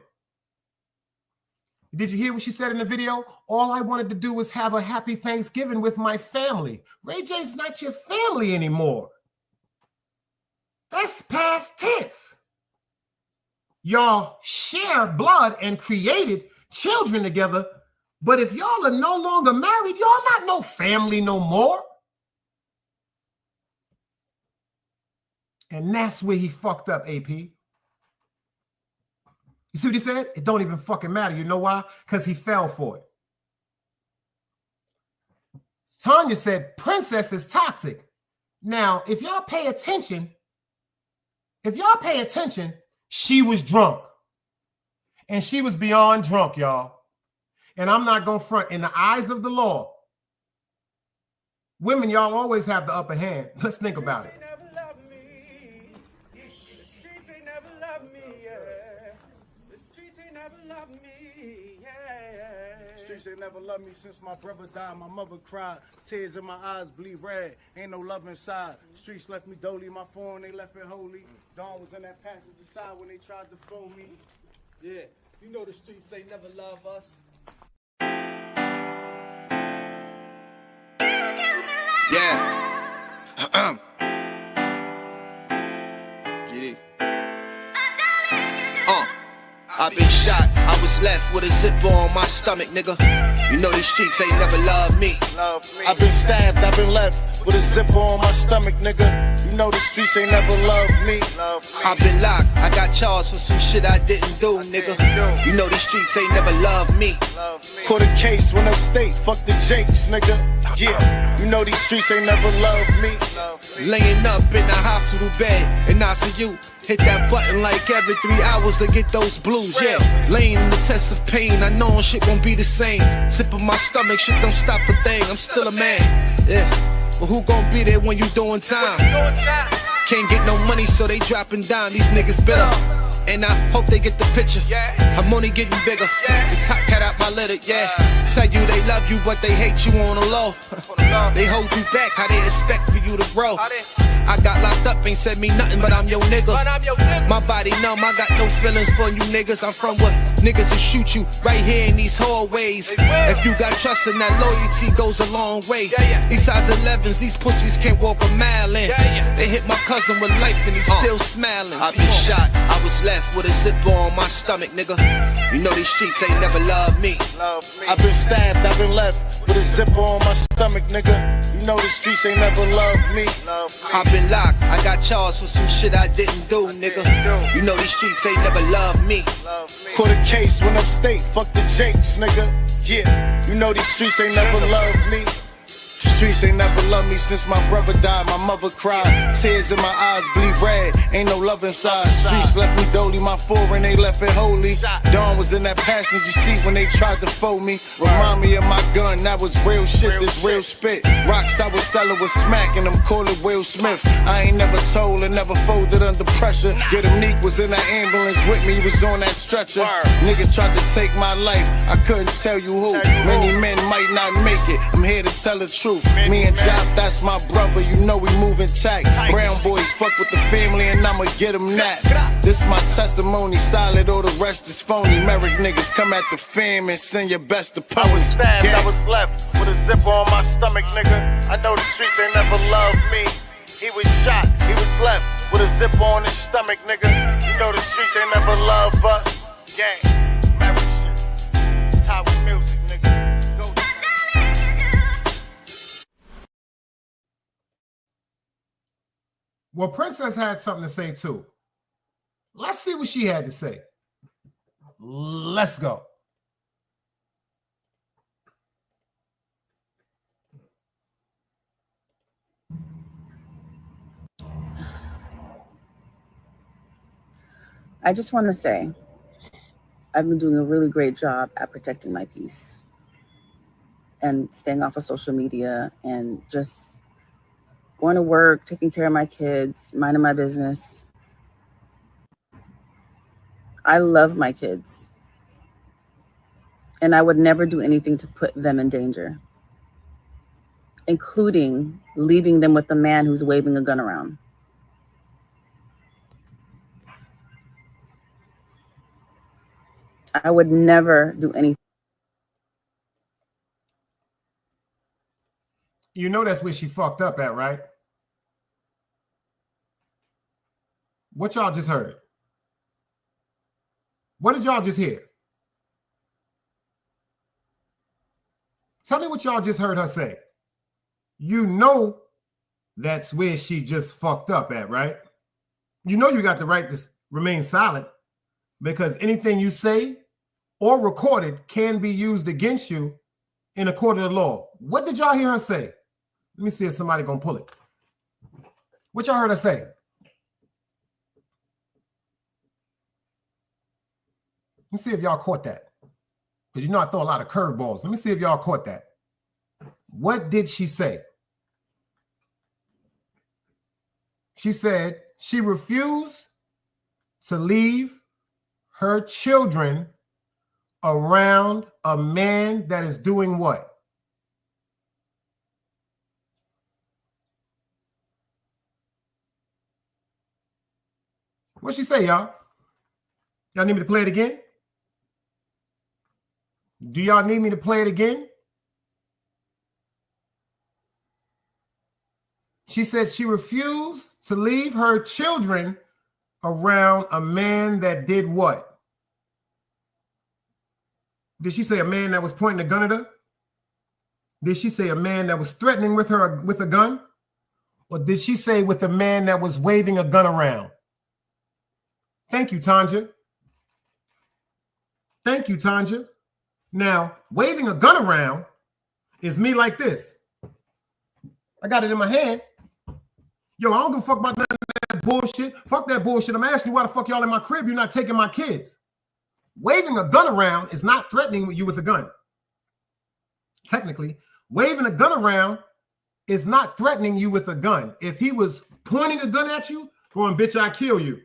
Did you hear what she said in the video? All I wanted to do was have a happy Thanksgiving with my family. Ray J's not your family anymore. That's past tense. Y'all share blood and created children together, but if y'all are no longer married, y'all not no family no more. And that's where he fucked up, AP. You see what he said? It don't even fucking matter. You know why? Because he fell for it. Tanya said, Princess is toxic. Now, if y'all pay attention, she was drunk. And she was beyond drunk, y'all. And I'm not going to front. In the eyes of the law, women, y'all always have the upper hand. Let's think about it. Streets ain't never loved me since my brother died. My mother cried, tears in my eyes bleed red. Ain't no love inside. Streets left me dolly, my phone they left it holy. Dawn was in that passenger side when they tried to phone me. Yeah, you know the streets ain't never love us. Yeah. GD. I've been shot, I was left with a zipper on my stomach, nigga. You know these streets ain't never loved me. I've been stabbed, I've been left with a zipper on my stomach, nigga. You know the streets ain't never loved me. I've been locked, I got charged for some shit I didn't do, nigga. You know these streets ain't never loved me. Caught a case, went upstate, fuck the Jakes, nigga. Yeah, you know these streets ain't never loved me. Laying up in a hospital bed in ICU. Hit that button like every 3 hours to get those blues, yeah. Laying in the test of pain, I know shit won't be the same. Sipping my stomach, shit don't stop a thing, I'm still a man, yeah. But who gon' be there when you doing time? Can't get no money, so they dropping down, these niggas bitter. And I hope they get the picture. I'm only getting bigger. The top cat out my litter, yeah. Tell you they love you, but they hate you on the low. They hold you back, how they expect for you to grow. I got locked up, ain't said me nothing, but I'm your nigga. My body numb, I got no feelings for you niggas. I'm from what niggas will shoot you right here in these hallways. If you got trust in that loyalty goes a long way. These size 11s, these pussies can't walk a mile in. They hit my cousin with life and he's still smiling. I've been shot, I was left with a zipper on my stomach, nigga. You know these streets ain't never loved me. I've been stabbed, I've been left with a zipper on my stomach, nigga. You know the streets ain't never loved me. I've been locked, I got charged for some shit I didn't do, nigga. You know these streets ain't never loved me. Caught a case, went upstate, fuck the Jakes, nigga. Yeah, you know these streets ain't never loved me. Streets ain't never loved me since my brother died. My mother cried, tears in my eyes bleed red. Ain't no love inside. Streets left me dolly, my foreign they left it holy. Dawn was in that passenger seat when they tried to fold me. Remind me of my gun, that was real shit, this real spit. Rocks I was selling was smacking them, call it Will Smith. I ain't never told and never folded under pressure. Yeah, them Neek was in that ambulance with me, he was on that stretcher. Niggas tried to take my life, I couldn't tell you who. Many men might not make it, I'm here to tell the truth. Me and Jop, that's my brother, you know we moving tight. Brown boys fuck with the family and I'ma get them that. This my testimony, solid, all the rest is phony. Merrick niggas come at the fam and send your best opponent. I was stabbed, I was left with a zipper on my stomach, nigga. I know the streets ain't never loved me. He was shot, he was left with a zipper on his stomach, nigga. You know the streets ain't never loved us. Gang, Merrick shit, Tower music, nigga. Go. Well, Princess had something to say too. Let's see what she had to say. Let's go. I just want to say, I've been doing a really great job at protecting my peace and staying off of social media and just going to work, taking care of my kids, minding my business. I love my kids, and I would never do anything to put them in danger, including leaving them with a man who's waving a gun around. I would never do anything. You know that's where she fucked up at, right? What y'all just heard? What did y'all just hear? Tell me what y'all just heard her say. You know that's where she just fucked up at, right? You know you got the right to remain silent because anything you say or recorded can be used against you in a court of law. What did y'all hear her say? Let me see if somebody gonna pull it. What y'all heard her say? Let me see if y'all caught that. Because you know I throw a lot of curveballs. Let me see if y'all caught that. What did she say? She said she refused to leave her children around a man that is doing what? What'd she say, y'all? Y'all need me to play it again? Do y'all need me to play it again? She said she refused to leave her children around a man that did what? Did she say a man that was pointing a gun at her? Did she say a man that was threatening with her with a gun? Or did she say with a man that was waving a gun around? Thank you, Tanja. Thank you, Tanja. Now, waving a gun around is me like this. I got it in my hand. Yo, I don't give a fuck about none of that bullshit. Fuck that bullshit. I'm asking you why the fuck y'all in my crib, you're not taking my kids. Waving a gun around is not threatening you with a gun. Technically, waving a gun around is not threatening you with a gun. If he was pointing a gun at you, going, bitch, I kill you.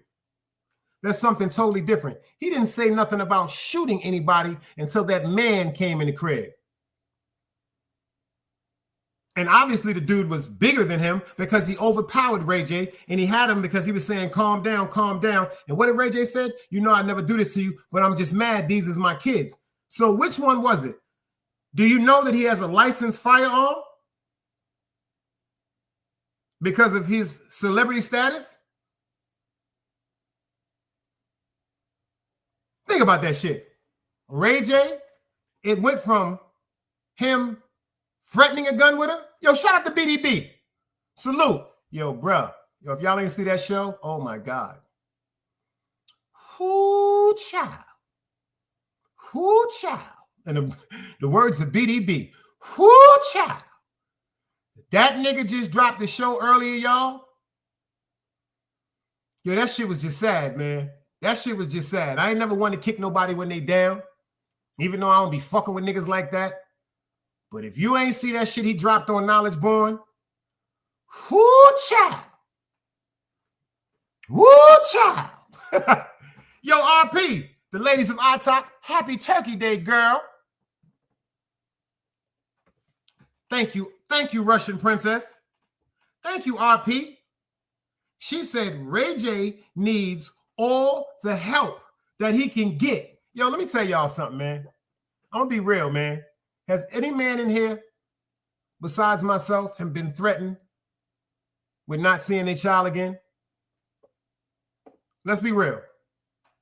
That's something totally different. He didn't say nothing about shooting anybody until that man came in the crib. And obviously the dude was bigger than him because he overpowered Ray J, and he had him because he was saying, calm down, calm down. And what did Ray J said? You know, I never do this to you, but I'm just mad. These is my kids. So which one was it? Do you know that he has a licensed firearm because of his celebrity status? Think about that shit. Ray J, it went from him threatening a gun with her. Yo, shout out to BDB. Salute. Yo, bruh. Yo, if y'all ain't see that show, oh my God. Whoo, child. Whoo, child. And the words of BDB. Whoo, child. That nigga just dropped the show earlier, y'all. Yo, that shit was just sad, man. That shit was just sad. I ain't never want to kick nobody when they down, even though I don't be fucking with niggas like that. But if you ain't see that shit he dropped on Knowledge Born, whoo, child. Woo, child. Yo, RP, the ladies of iTalk, happy Turkey Day, girl. Thank you. Thank you, Russian princess. Thank you, RP. She said Ray J needs all the help that he can get. Yo, let me tell y'all something, man. I'm gonna be real, man. Has any man in here, besides myself, have been threatened with not seeing their child again? Let's be real.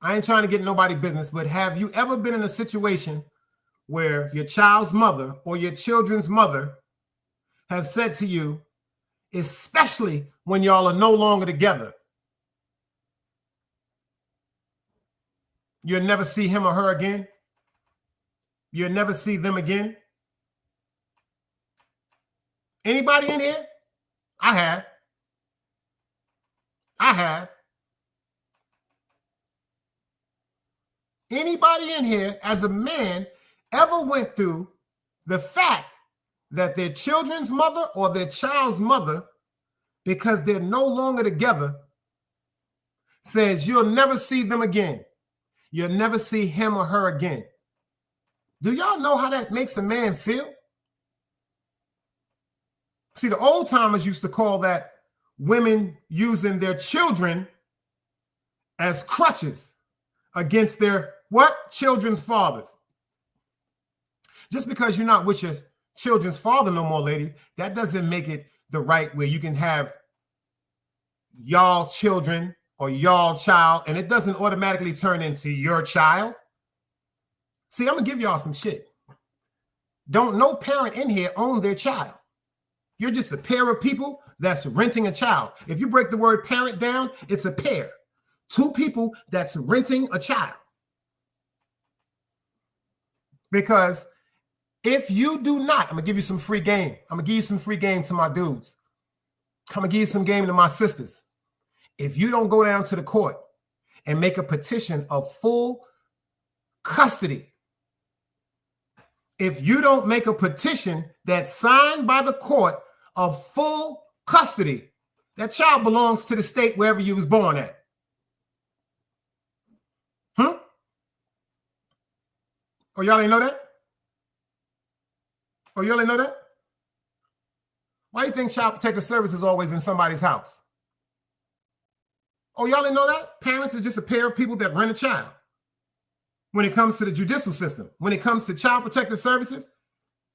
I ain't trying to get nobody business, but have you ever been in a situation where your child's mother or your children's mother have said to you, especially when y'all are no longer together, you'll never see him or her again? You'll never see them again? Anybody in here? I have. Anybody in here as a man ever went through the fact that their children's mother or their child's mother, because they're no longer together, says you'll never see them again? You'll never see him or her again. Do y'all know how that makes a man feel? See, the old timers used to call that women using their children as crutches against their what? Children's fathers. Just because you're not with your children's father no more, lady, that doesn't make it the right way. You can have y'all children or y'all child, and it doesn't automatically turn into your child. See, I'm gonna give y'all some shit. Don't no parent in here own their child. You're just a pair of people that's renting a child. If you break the word parent down, it's a pair. Two people that's renting a child. Because if you do not, I'm gonna give you some free game. I'm gonna give you some free game to my dudes. I'm gonna give you some game to my sisters. If you don't go down to the court and make a petition of full custody, if you don't make a petition that's signed by the court of full custody, that child belongs to the state wherever you was born at. Oh, y'all ain't know that? Oh, y'all ain't know that? Why do you think Child Protective Service is always in somebody's house? Oh, y'all didn't know that? Parents is just a pair of people that rent a child. When it comes to the judicial system, when it comes to Child Protective Services,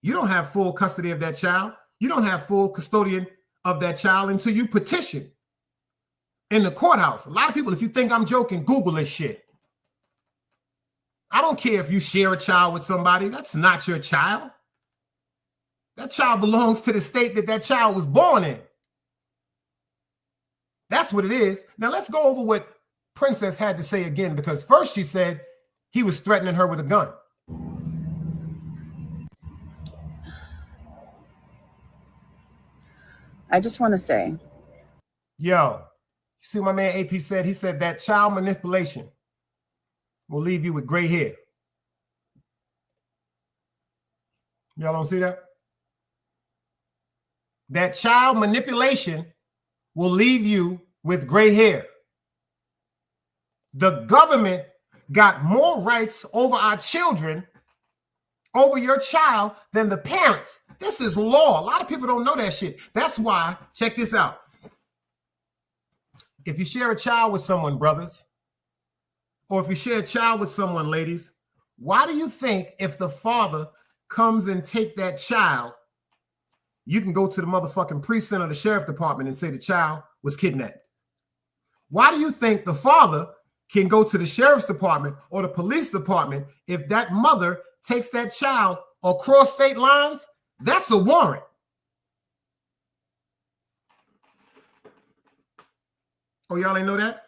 you don't have full custody of that child. You don't have full custodian of that child until you petition in the courthouse. A lot of people, if you think I'm joking, Google this shit. I don't care if you share a child with somebody. That's not your child. That child belongs to the state that that child was born in. That's what it is. Now let's go over what Princess had to say again, because first she said he was threatening her with a gun. I just want to say, yo, you see what my man AP said? He said that child manipulation will leave you with gray hair. Y'all don't see that? That child manipulation will leave you with gray hair. The government got more rights over our children, over your child, than the parents. This is law. A lot of people don't know that shit. That's why, check this out. If you share a child with someone, brothers, or if you share a child with someone, ladies, why do you think if the father comes and take that child, you can go to the motherfucking precinct or the sheriff department and say the child was kidnapped? Why do you think the father can go to the sheriff's department or the police department if that mother takes that child across state lines? That's a warrant. Oh, y'all ain't know that?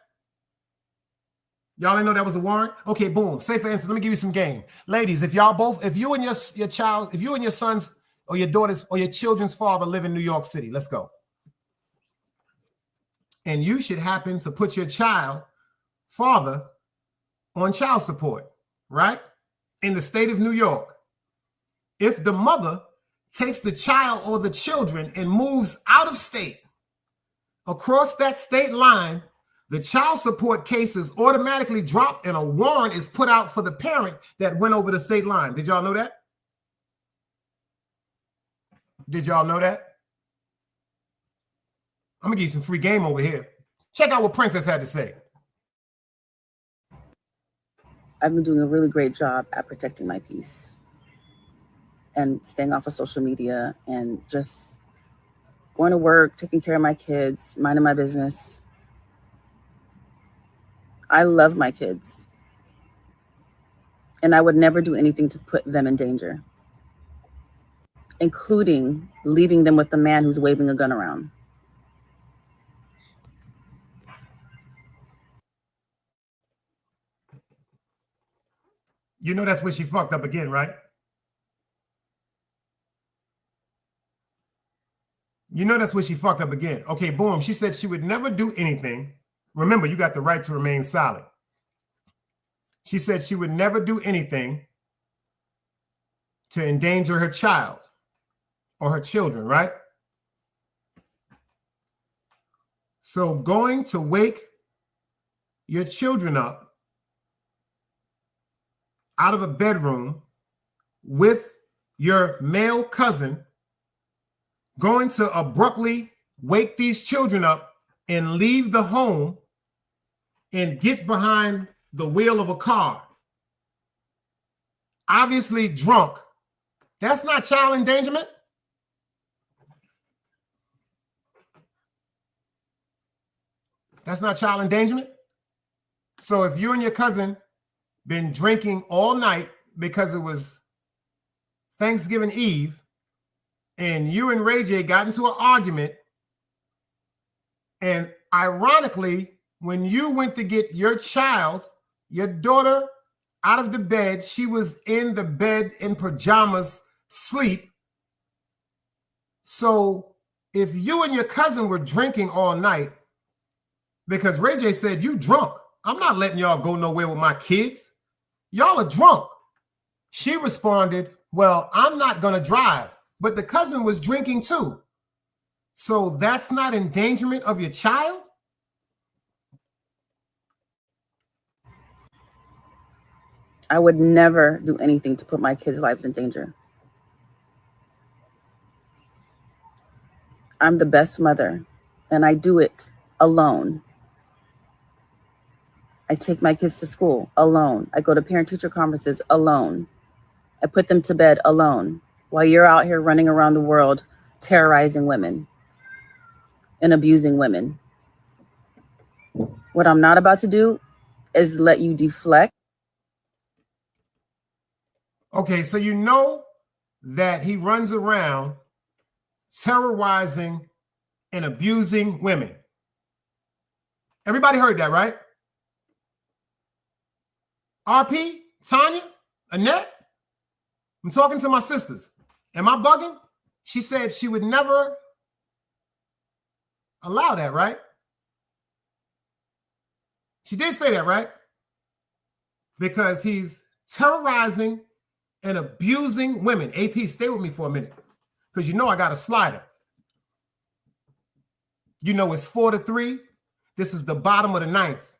Y'all ain't know that was a warrant? Okay, boom. Say for instance, let me give you some game. Ladies, if you and your child, if you and your son's or your daughter's or your children's father live in New York City, let's go. And you should happen to put your child father on child support, right? In the state of New York. If the mother takes the child or the children and moves out of state, across that state line, the child support case is automatically dropped and a warrant is put out for the parent that went over the state line. Did y'all know that? Did y'all know that? I'm gonna give you some free game over here. Check out what Princess had to say. I've been doing a really great job at protecting my peace and staying off of social media and just going to work, taking care of my kids, minding my business. I love my kids, and I would never do anything to put them in danger, including leaving them with the man who's waving a gun around. You know that's where she fucked up again, right? You know that's where she fucked up again. Okay, boom. She said she would never do anything. Remember, you got the right to remain silent. She said she would never do anything to endanger her child or her children, right? So going to wake your children up out of a bedroom with your male cousin, going to abruptly wake these children up and leave the home and get behind the wheel of a car, obviously drunk, that's not child endangerment? That's not child endangerment? So if you and your cousin been drinking all night because it was Thanksgiving Eve, and you and Ray J got into an argument, and ironically, when you went to get your child, your daughter, out of the bed, she was in the bed in pajamas, sleep. So if you and your cousin were drinking all night, because Ray J said, you drunk, I'm not letting y'all go nowhere with my kids. Y'all are drunk. She responded, well, I'm not going to drive. But the cousin was drinking too. So that's not endangerment of your child? I would never do anything to put my kids' lives in danger. I'm the best mother, and I do it alone. I take my kids to school alone. I go to parent-teacher conferences alone. I put them to bed alone while you're out here running around the world terrorizing women and abusing women. What I'm not about to do is let you deflect. Okay, so you know that he runs around terrorizing and abusing women. Everybody heard that, right? RP, Tanya, Annette, I'm talking to my sisters. Am I bugging? She said she would never allow that, right? She did say that, right? Because he's terrorizing and abusing women. AP, stay with me for a minute, because you know I got a slider. You know it's 4-3. This is the bottom of the ninth.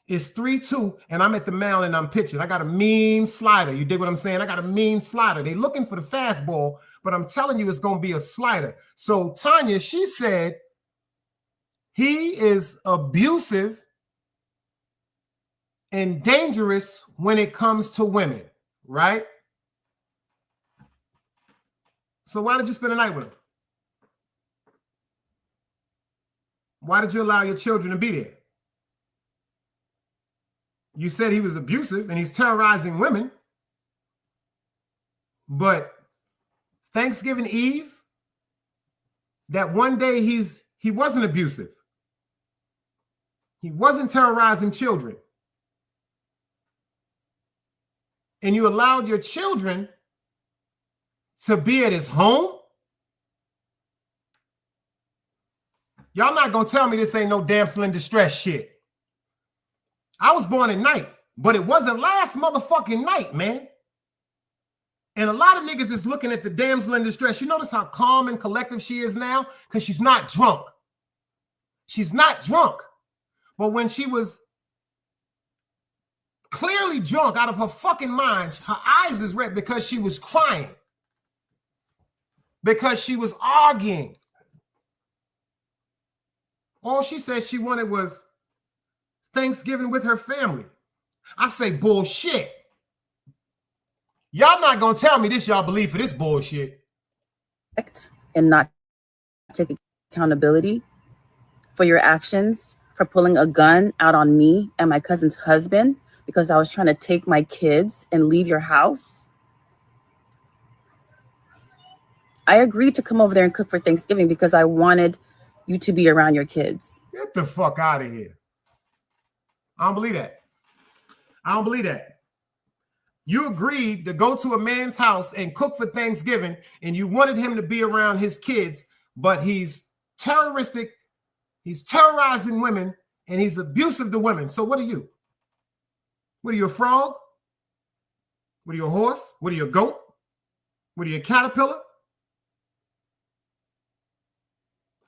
It's 3-2, and I'm at the mound and I'm pitching. I got a mean slider. You dig what I'm saying? I got a mean slider. They looking for the fastball, but I'm telling you it's going to be a slider. So Tanya, she said he is abusive and dangerous when it comes to women, right? So why did you spend the night with him? Why did you allow your children to be there? You said he was abusive and he's terrorizing women, but Thanksgiving Eve, that one day he wasn't abusive. He wasn't terrorizing children. And you allowed your children to be at his home? Y'all not gonna tell me this ain't no damsel in distress shit. I was born at night, but it wasn't last motherfucking night, man. And a lot of niggas is looking at the damsel in distress. You notice how calm and collective she is now? Because she's not drunk. She's not drunk. But when she was clearly drunk out of her fucking mind, her eyes is red because she was crying. Because she was arguing. All she said she wanted was Thanksgiving with her family. I say bullshit. Y'all not gonna tell me this y'all believe for this bullshit. And not take accountability for your actions, for pulling a gun out on me and my cousin's husband because I was trying to take my kids and leave your house. I agreed to come over there and cook for Thanksgiving because I wanted you to be around your kids. Get the fuck out of here. I don't believe that. I don't believe that. You agreed to go to a man's house and cook for Thanksgiving, and you wanted him to be around his kids, but he's terroristic, he's terrorizing women, and he's abusive to women. So what are you? What are you, a frog? What are you, a horse? What are you, a goat? What are you, a caterpillar?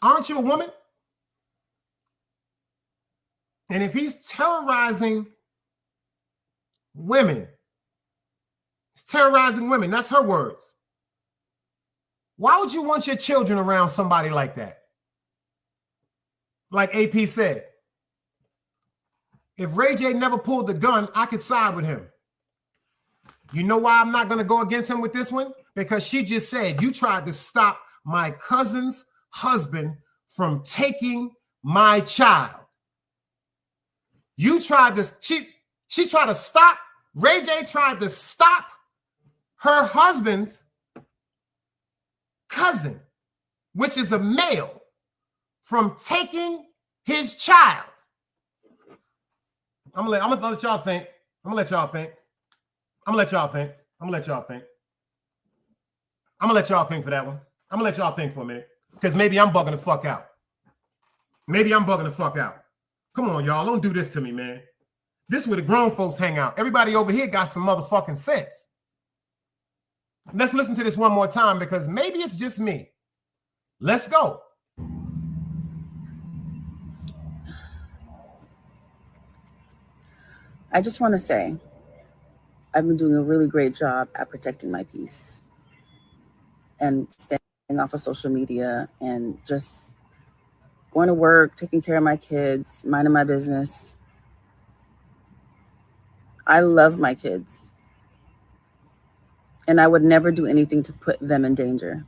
Aren't you a woman? And if he's terrorizing women, he's terrorizing women, that's her words. Why would you want your children around somebody like that? Like AP said, if Ray J never pulled the gun, I could side with him. You know why I'm not going to go against him with this one? Because she just said, you tried to stop my cousin's husband from taking my child. You tried to, she tried to stop, Ray J tried to stop her husband's cousin, which is a male, from taking his child. I'm gonna let y'all think. I'm gonna let y'all think. I'm gonna let y'all think. I'm gonna let y'all think. I'm gonna let y'all think for that one. I'm gonna let y'all think for a minute. Because maybe I'm bugging the fuck out. Maybe I'm bugging the fuck out. Come on, y'all. Don't do this to me, man. This is where the grown folks hang out. Everybody over here got some motherfucking sense. Let's listen to this one more time because maybe it's just me. Let's go. I just want to say, I've been doing a really great job at protecting my peace and staying off of social media and just going to work, taking care of my kids, minding my business. I love my kids. And I would never do anything to put them in danger.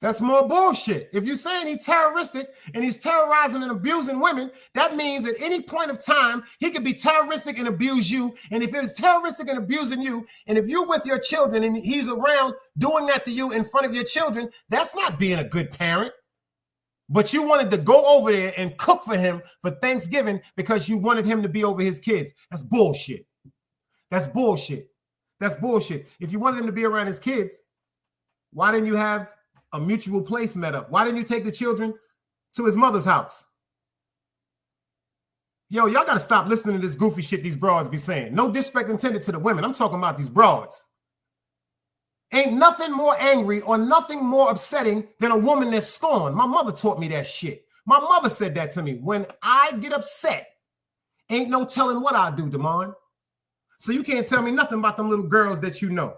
That's more bullshit. If you're saying he's terroristic and he's terrorizing and abusing women, that means at any point of time, he could be terroristic and abuse you. And if it's terroristic and abusing you, and if you're with your children and he's around doing that to you in front of your children, that's not being a good parent. But you wanted to go over there and cook for him for Thanksgiving because you wanted him to be over his kids. That's bullshit. That's bullshit. That's bullshit. If you wanted him to be around his kids, why didn't you have a mutual place met up? Why didn't you take the children to his mother's house? Yo, y'all got to stop listening to this goofy shit these broads be saying. No disrespect intended to the women. I'm talking about these broads. Ain't nothing more angry or nothing more upsetting than a woman that's scorned. My mother taught me that shit. My mother said that to me. When I get upset, ain't no telling what I do, Damon. So you can't tell me nothing about them little girls that you know.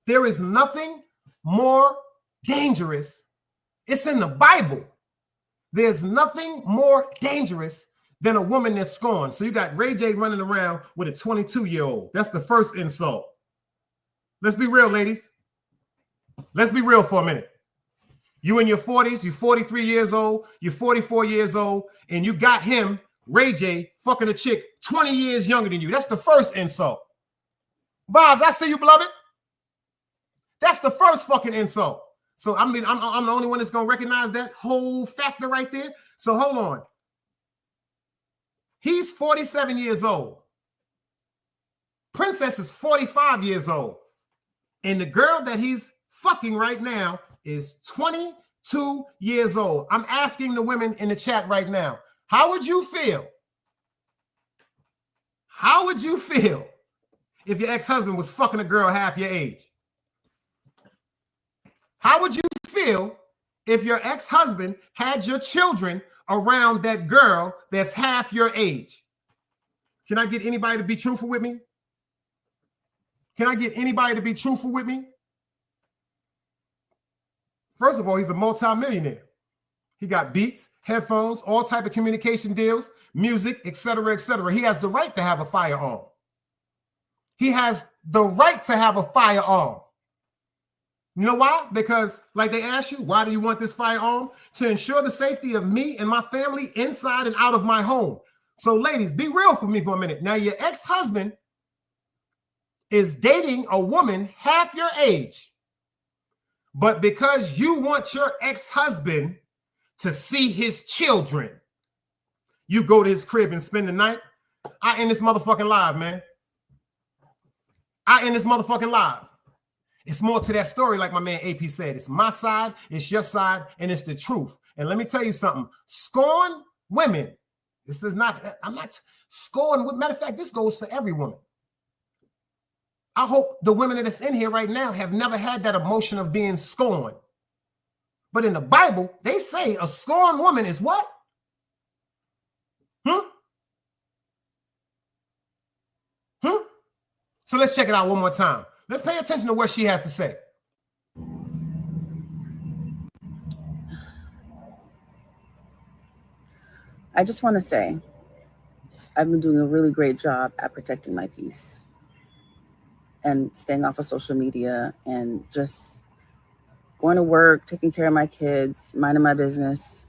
There is nothing more dangerous. It's in the Bible. There's nothing more dangerous than a woman that's scorned. So you got Ray J running around with a 22-year-old. That's the first insult. Let's be real, ladies. Let's be real for a minute. You in your 40s, you're 43 years old, you're 44 years old, and you got him, Ray J, fucking a chick 20 years younger than you. That's the first insult. Vibes, I see you, beloved. That's the first fucking insult. So I mean, I'm the only one that's gonna recognize that whole factor right there. So hold on. He's 47 years old. Princess is 45 years old. And the girl that he's fucking right now is 22 years old. I'm asking the women in the chat right now, how would you feel? How would you feel if your ex-husband was fucking a girl half your age? How would you feel if your ex-husband had your children around that girl that's half your age? Can I get anybody to be truthful with me? Can I get anybody to be truthful with me? First of all, he's a multi-millionaire. He got beats, headphones, all type of communication deals, music, etc., etc. He has the right to have a firearm. He has the right to have a firearm. You know why? Because, like they ask you, why do you want this firearm? To ensure the safety of me and my family inside and out of my home. So, ladies, be real for me for a minute. Now, your ex-husband is dating a woman half your age. But because you want your ex-husband to see his children, you go to his crib and spend the night. I end this motherfucking live, man. I end this motherfucking live. It's more to that story, like my man AP said. It's my side, it's your side, and it's the truth. And let me tell you something. Scorn women. This is not, I'm not scorn. Matter of fact, this goes for every woman. I hope the women that's in here right now have never had that emotion of being scorned. But in the Bible, they say a scorned woman is what? So let's check it out one more time. Let's pay attention to what she has to say. I just want to say, I've been doing a really great job at protecting my peace and staying off of social media and just going to work, taking care of my kids, minding my business.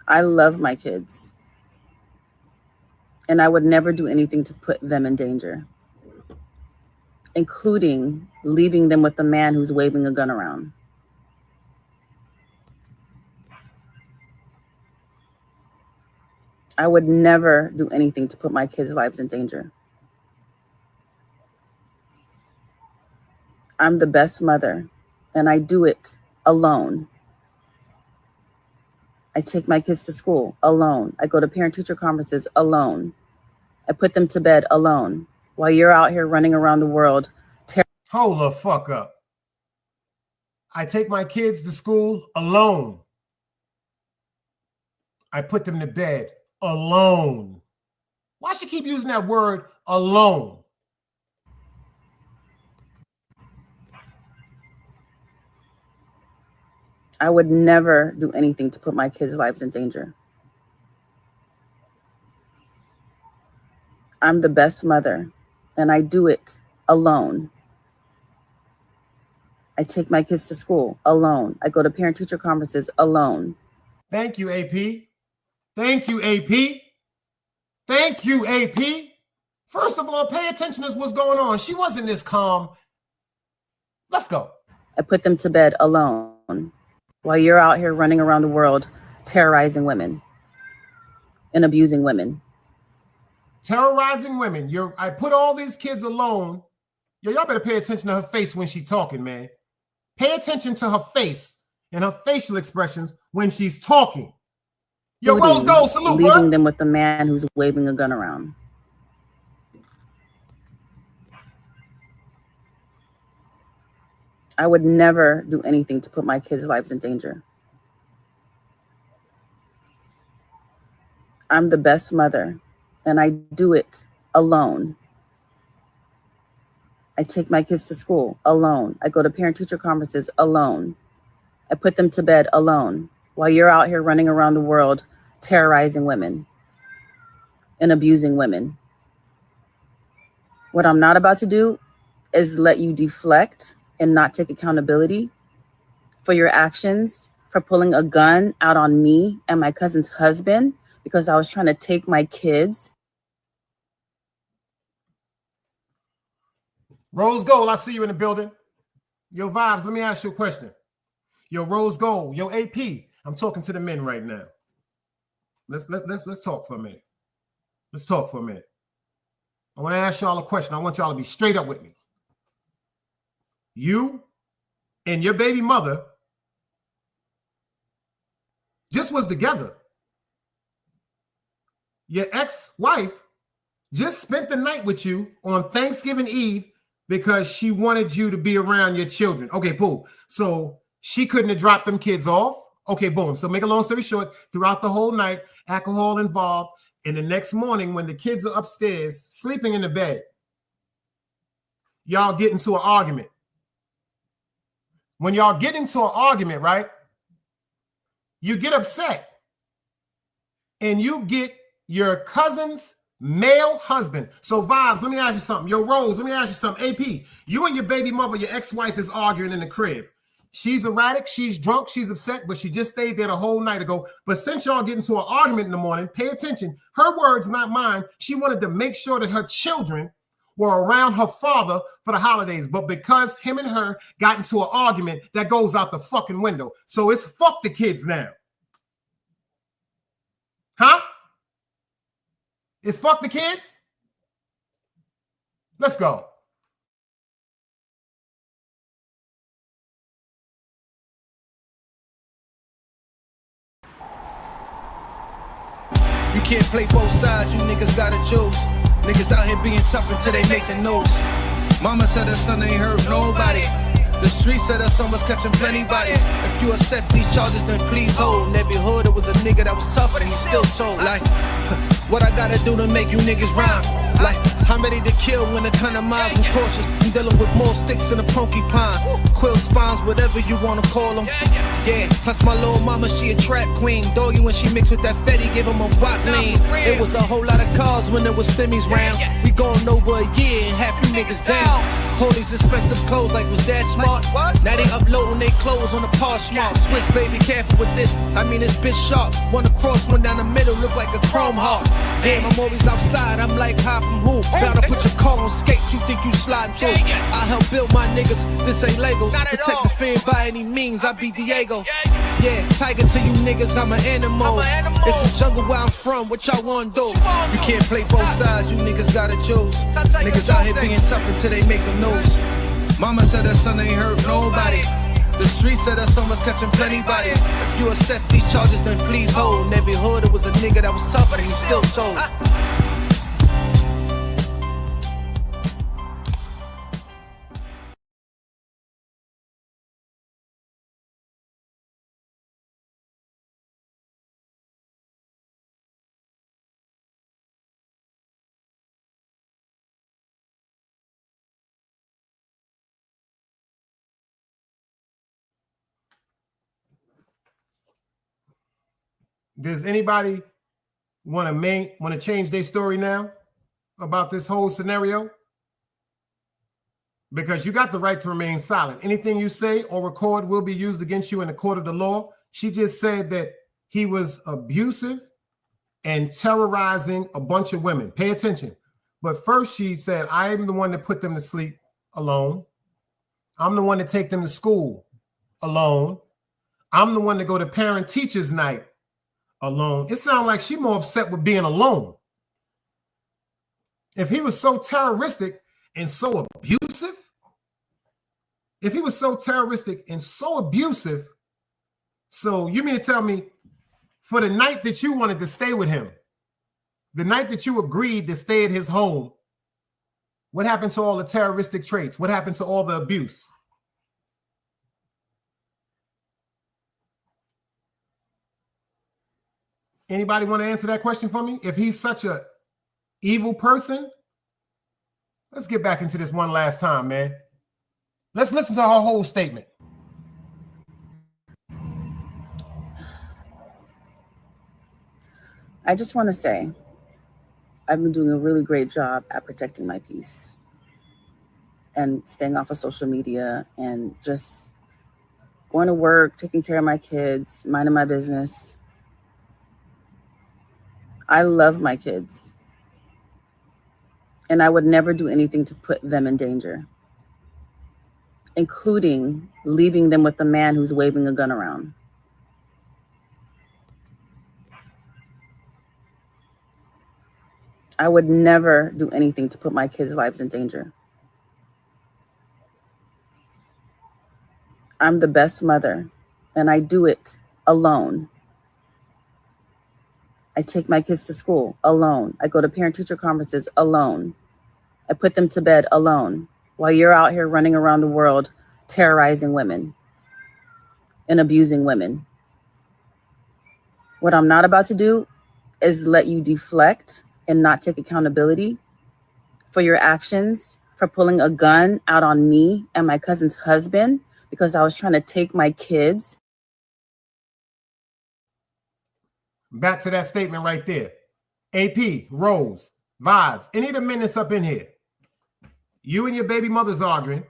I love my kids, and I would never do anything to put them in danger, including leaving them with a man who's waving a gun around. I would never do anything to put my kids' lives in danger. I'm the best mother, and I do it alone. I take my kids to school alone. I go to parent-teacher conferences alone. I put them to bed alone while you're out here running around the world. Hold the fuck up. I take my kids to school alone. I put them to bed alone. Why she keep using that word alone? I would never do anything to put my kids' lives in danger. I'm the best mother, and I do it alone. I take my kids to school alone. I go to parent-teacher conferences alone. Thank you, AP. Thank you, AP. Thank you, AP. First of all, pay attention to what's going on. She wasn't this calm. Let's go. I put them to bed alone. while you're out here running around the world terrorizing women and abusing women. Terrorizing women. I put all these kids alone. Y'all better pay attention to her face when she's talking, man. Pay attention to her face and her facial expressions when she's talking. Yo, Rose Gold, salute, leaving bro. them with a man who's waving a gun around. I would never do anything to put my kids' lives in danger. I'm the best mother, and I do it alone. I take my kids to school alone. I go to parent-teacher conferences alone. I put them to bed alone while you're out here running around the world terrorizing women and abusing women. What I'm not about to do is let you deflect and not take accountability for your actions, for pulling a gun out on me and my cousin's husband because I was trying to take my kids. Rose Gold, I see you in the building. Yo, Vibes, let me ask you a question. Yo, Rose Gold, yo, AP, I'm talking to the men right now. Let's talk for a minute. Let's talk for a minute. I want to ask y'all a question. I want y'all to be straight up with me. You and your baby mother just was together. Your ex-wife just spent the night with you on Thanksgiving Eve because she wanted you to be around your children. Okay, cool. So she couldn't have dropped them kids off. Okay, boom. So make a long story short, throughout the whole night, alcohol involved. And the next morning when the kids are upstairs sleeping in the bed, y'all get into an argument. When y'all get into an argument, right, you get upset and you get your cousin's male husband. So Vibes, let me ask you something. Yo, Rose, let me ask you something. AP, you and your baby mother, your ex-wife is arguing in the crib. She's erratic, she's drunk, she's upset, but she just stayed there the whole night ago. But since y'all get into an argument in the morning, pay attention. Her words, not mine. She wanted to make sure that her children were around her father for the holidays. But because him and her got into an argument, that goes out the fucking window. So it's fuck the kids now. Huh? It's fuck the kids? Let's go. You can't play both sides, you niggas gotta choose. Niggas out here being tough until they make the news. Mama said her son ain't hurt nobody. The streets said her son was catching plenty bodies. If you accept these charges, then please hold. In every hood, there was a nigga that was tough, and he still told. Like, what I gotta do to make you niggas rhyme? Like, I'm ready to kill when the kind of minds I'm cautious. I'm dealing with more sticks than a porcupine. Quill spines, whatever you wanna call them. Yeah, plus my little mama, she a trap queen. Doggy, when she mixed with that Fetty, give him a wop lean. It was a whole lot of cars when there was stimmies round. We going over a year and half you niggas down. All these expensive clothes like was that smart? Now they uploading they clothes on the Poshmark. Switch, baby, careful with this. I mean, this bitch sharp. One across, one down the middle, look like a chrome heart. Damn, I'm always outside. I'm like high from who? Bout to put your car on skates. You think you slide through? I help build my niggas. This ain't Legos. Protect the fan by any means. I be Diego. Yeah, tiger to you niggas. I'm an animal. It's a jungle where I'm from. What y'all wanna do? You can't play both sides. You niggas gotta choose. Niggas out here being tough until they make the news. Mama said her son ain't hurt nobody. The streets said her son was catching plenty bodies. If you accept these charges, then please hold. In every hood, there was a nigga that was tough, and he still told. Does anybody want to change their story now about this whole scenario? Because you got the right to remain silent. Anything you say or record will be used against you in the court of the law. She just said that he was abusive and terrorizing a bunch of women. Pay attention. But first she said, I am the one that put them to sleep alone. I'm the one to take them to school alone. I'm the one to go to parent teachers night alone. It sounds like she's more upset with being alone. If he was so terroristic and so abusive, so you mean to tell me for the night that you wanted to stay with him, the night that you agreed to stay at his home, what happened to all the terroristic traits? What happened to all the abuse? Anybody want to answer that question for me? If he's such a evil person, let's get back into this one last time, man. Let's listen to her whole statement. I just want to say, I've been doing a really great job at protecting my peace and staying off of social media and just going to work, taking care of my kids, minding my business. I love my kids, and I would never do anything to put them in danger, including leaving them with a man who's waving a gun around. I would never do anything to put my kids' lives in danger. I'm the best mother, and I do it alone. I take my kids to school alone. I go to parent-teacher conferences alone. I put them to bed alone while you're out here running around the world terrorizing women and abusing women. What I'm not about to do is let you deflect and not take accountability for your actions, for pulling a gun out on me and my cousin's husband because I was trying to take my kids. Back to that statement right there. AP, Rose, Vibes, any of the men that's up in here. You and your baby mother's arguing.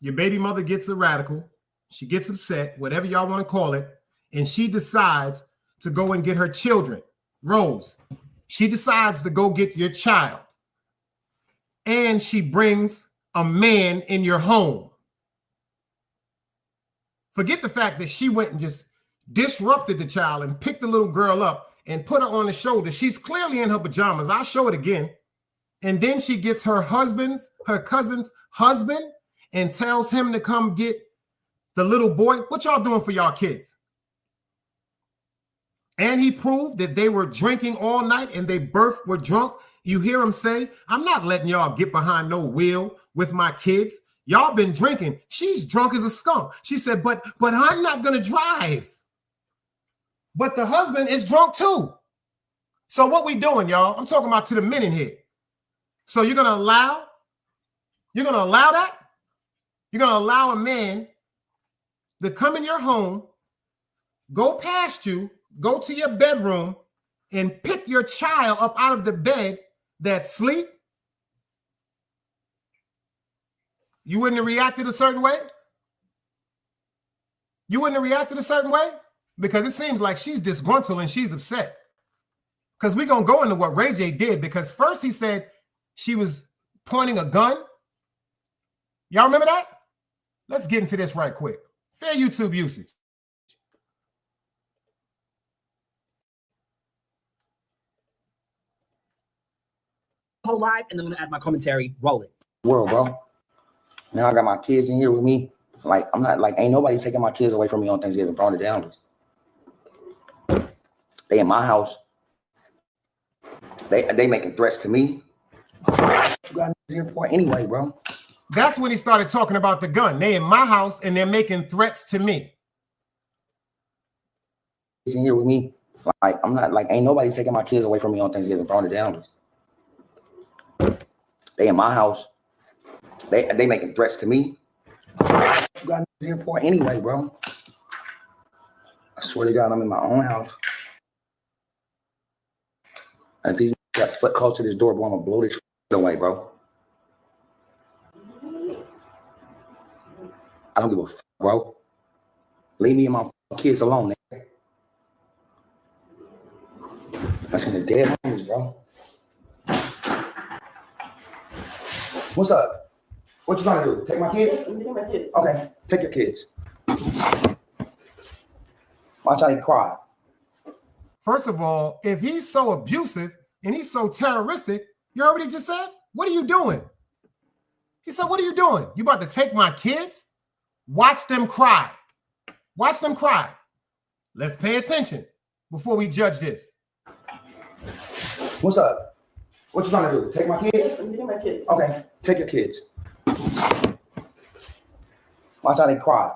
Your baby mother gets a radical. She gets upset, whatever y'all want to call it, and she decides to go and get her children. Rose, she decides to go get your child. And she brings a man in your home. Forget the fact that she went and just disrupted the child and picked the little girl up and put her on the shoulder. She's clearly in her pajamas. I'll show it again. And then she gets her cousin's husband and tells him to come get the little boy. What y'all doing for y'all kids? And he proved that they were drinking all night and they both were drunk. You hear him say, I'm not letting y'all get behind no wheel with my kids. Y'all been drinking. She's drunk as a skunk. She said, but I'm not going to drive. But the husband is drunk too. So what we doing, y'all? I'm talking about to the men in here. So you're going to allow that? You're going to allow a man to come in your home, go past you, go to your bedroom, and pick your child up out of the bed that's asleep? You wouldn't have reacted a certain way? You wouldn't have reacted a certain way? Because it seems like she's disgruntled and she's upset. Because we're going to go into what Ray J did. Because first he said she was pointing a gun. Y'all remember that? Let's get into this right quick. Fair YouTube usage. Whole live, and then I'm going to add my commentary. Roll it. World, bro. Now I got my kids in here with me. Like, I'm not like, ain't nobody taking my kids away from me on Thanksgiving, throwing it down. They in my house. They making threats to me. You got here for anyway, bro. That's when he started talking about the gun. They in my house and they're making threats to me. In here with me. Like, I'm not like, ain't nobody taking my kids away from me on Thanksgiving, throwing it down. They in my house. They making threats to me. You got here for anyway, bro. I swear to God, I'm in my own house. And if these got foot close to this door, bro, I'm gonna blow this away, bro. I don't give a fuck, bro. Leave me and my kids alone, man. That's in the dead homies, bro. What's up? What you trying to do? Take my kids? Okay, take your kids. Watch how they cry. First of all, if he's so abusive and he's so terroristic, you heard what he just said? What are you doing? He said, what are you doing? You about to take my kids? Watch them cry. Watch them cry. Let's pay attention before we judge this. What's up? What you trying to do? Take my kids? I'm getting my kids. Okay, take your kids. Watch how they cry.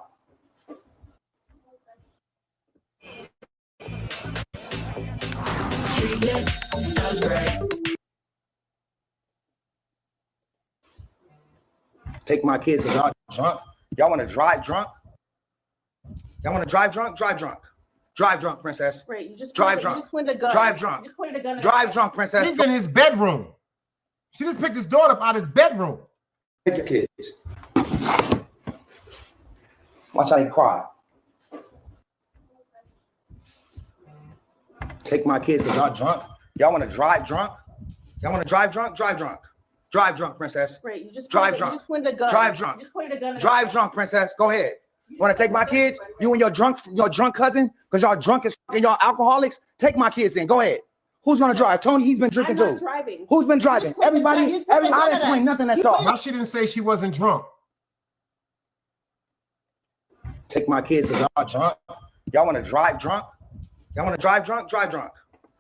Take my kids because y'all drunk. Y'all want to drive drunk? Y'all want to drive drunk? Drive drunk. Drive drunk, princess. Right, you just Drive pointed, drunk. You just pointed a gun. Drive drunk. You just pointed a gun. Drive drunk, princess. He's in his bedroom. She just picked his daughter up out of his bedroom. Take your kids. Watch how they cry. Take my kids because y'all drunk. Y'all want to drive drunk? Y'all want to drive drunk? Drive drunk. Drive drunk, princess. Right, you just Drive pointed, drunk. You just pointed a gun. Drive drunk. You just pointed a gun. Drive drunk, princess. Go ahead. Want to take my kids? You and your drunk cousin? Because y'all drunk as and y'all alcoholics? Take my kids in. Go ahead. Who's gonna drive? Tony, he's been drinking I'm not too. driving. Who's been driving? Everybody, I didn't point nothing at all. Why she didn't say she wasn't drunk? Take my kids because y'all drunk. Y'all want to drive drunk? Y'all want to drive drunk? Drive drunk.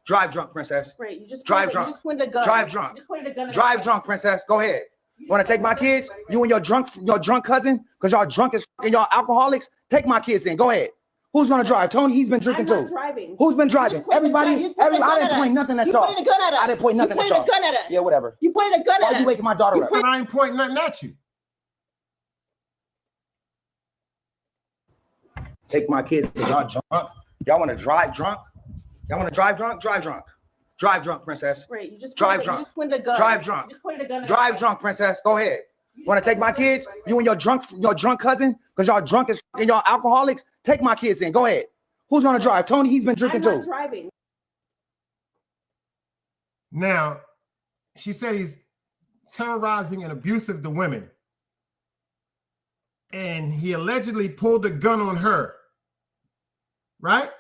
Drive drunk, princess. Right, you just Drive pointed, drunk. You just pointed a gun. Drive drunk. You just pointed a gun. Drive drunk, princess. Go ahead. Want to take my kids? You and your drunk cousin? Because y'all drunk as and y'all alcoholics? Take my kids in. Go ahead. Who's gonna drive? Tony, he's been drinking I'm not too. driving. Who's been driving? Everybody, I didn't point nothing at You y'all. pointed a gun at us. I didn't point nothing You at pointed y'all. a gun at us. Yeah, whatever. You pointed a gun Why at you us. waking my daughter He up? said I ain't pointing nothing at you. Take my kids because y'all drunk. Y'all want to drive drunk? Y'all want to drive drunk? Drive drunk. Drive drunk, princess. Right, you just Drive pointed, drunk. You just pointed a gun. Drive drunk. You just pointed a gun. Drive drunk, princess. Go ahead. Want to take my kids? You and your drunk cousin? Because y'all drunk as and y'all alcoholics? Take my kids in. Go ahead. Who's gonna drive? Tony, he's been drinking I'm not too. driving. Now, she said he's terrorizing and abusive to women. And he allegedly pulled a gun on her. Right?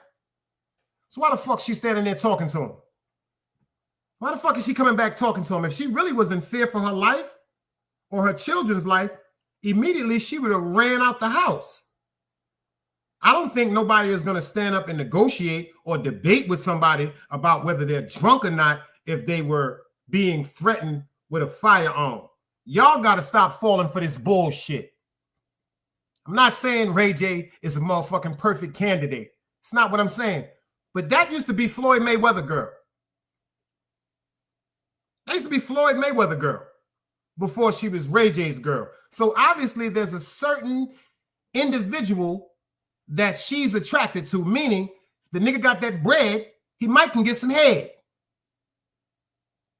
So why the fuck she standing there talking to him? Why the fuck is she coming back talking to him? If she really was in fear for her life or her children's life, immediately she would have ran out the house. I don't think nobody is going to stand up and negotiate or debate with somebody about whether they're drunk or not if they were being threatened with a firearm. Y'all got to stop falling for this bullshit. I'm not saying Ray J is a motherfucking perfect candidate. It's not what I'm saying. But that used to be Floyd Mayweather girl. That used to be Floyd Mayweather girl before she was Ray J's girl. So obviously there's a certain individual that she's attracted to, meaning if the nigga got that bread, he might can get some head.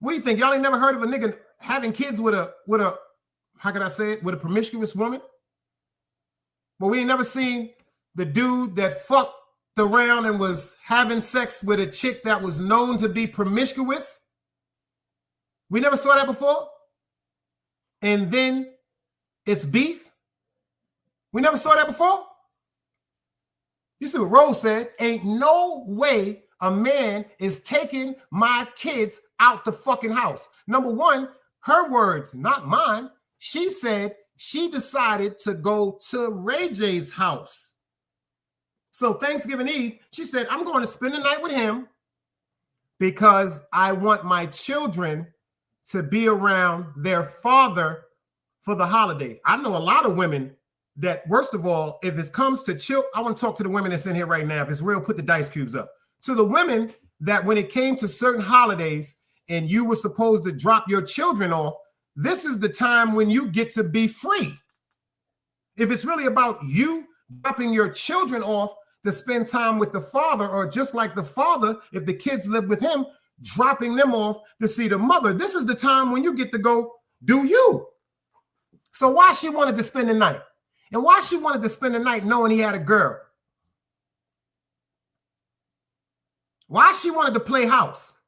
What do you think? Y'all ain't never heard of a nigga having kids with a, how can I say it, with a promiscuous woman? But we ain't never seen the dude that fucked around and was having sex with a chick that was known to be promiscuous. We never saw that before. And then it's beef. We never saw that before. You see what Rose said? Ain't no way a man is taking my kids out the fucking house. Number one, her words, not mine. She said she decided to go to Ray J's house. So Thanksgiving Eve, she said, I'm going to spend the night with him because I want my children to be around their father for the holiday. I know a lot of women that, worst of all, if it comes to I want to talk to the women that's in here right now. If it's real, put the dice cubes up. To the women that when it came to certain holidays and you were supposed to drop your children off, this is the time when you get to be free. If it's really about you dropping your children off to spend time with the father, or just like the father, if the kids live with him, dropping them off to see the mother, this is the time when you get to go do you. So why she wanted to spend the night? And why she wanted to spend the night knowing he had a girl? Why she wanted to play house?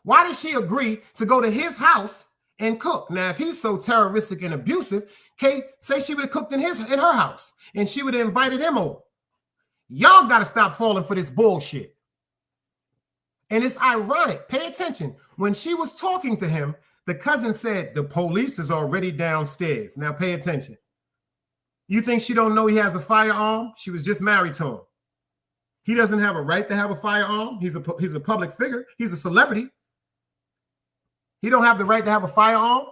Why did she agree to go to his house and cook? Now, if he's so terroristic and abusive, Kay, say she would have cooked in her house and she would have invited him over. Y'all got to stop falling for this bullshit. And it's ironic. Pay attention. When she was talking to him, the cousin said, the police is already downstairs. Now pay attention. You think she don't know he has a firearm? She was just married to him. He doesn't have a right to have a firearm. He's a public figure. He's a celebrity. He don't have the right to have a firearm.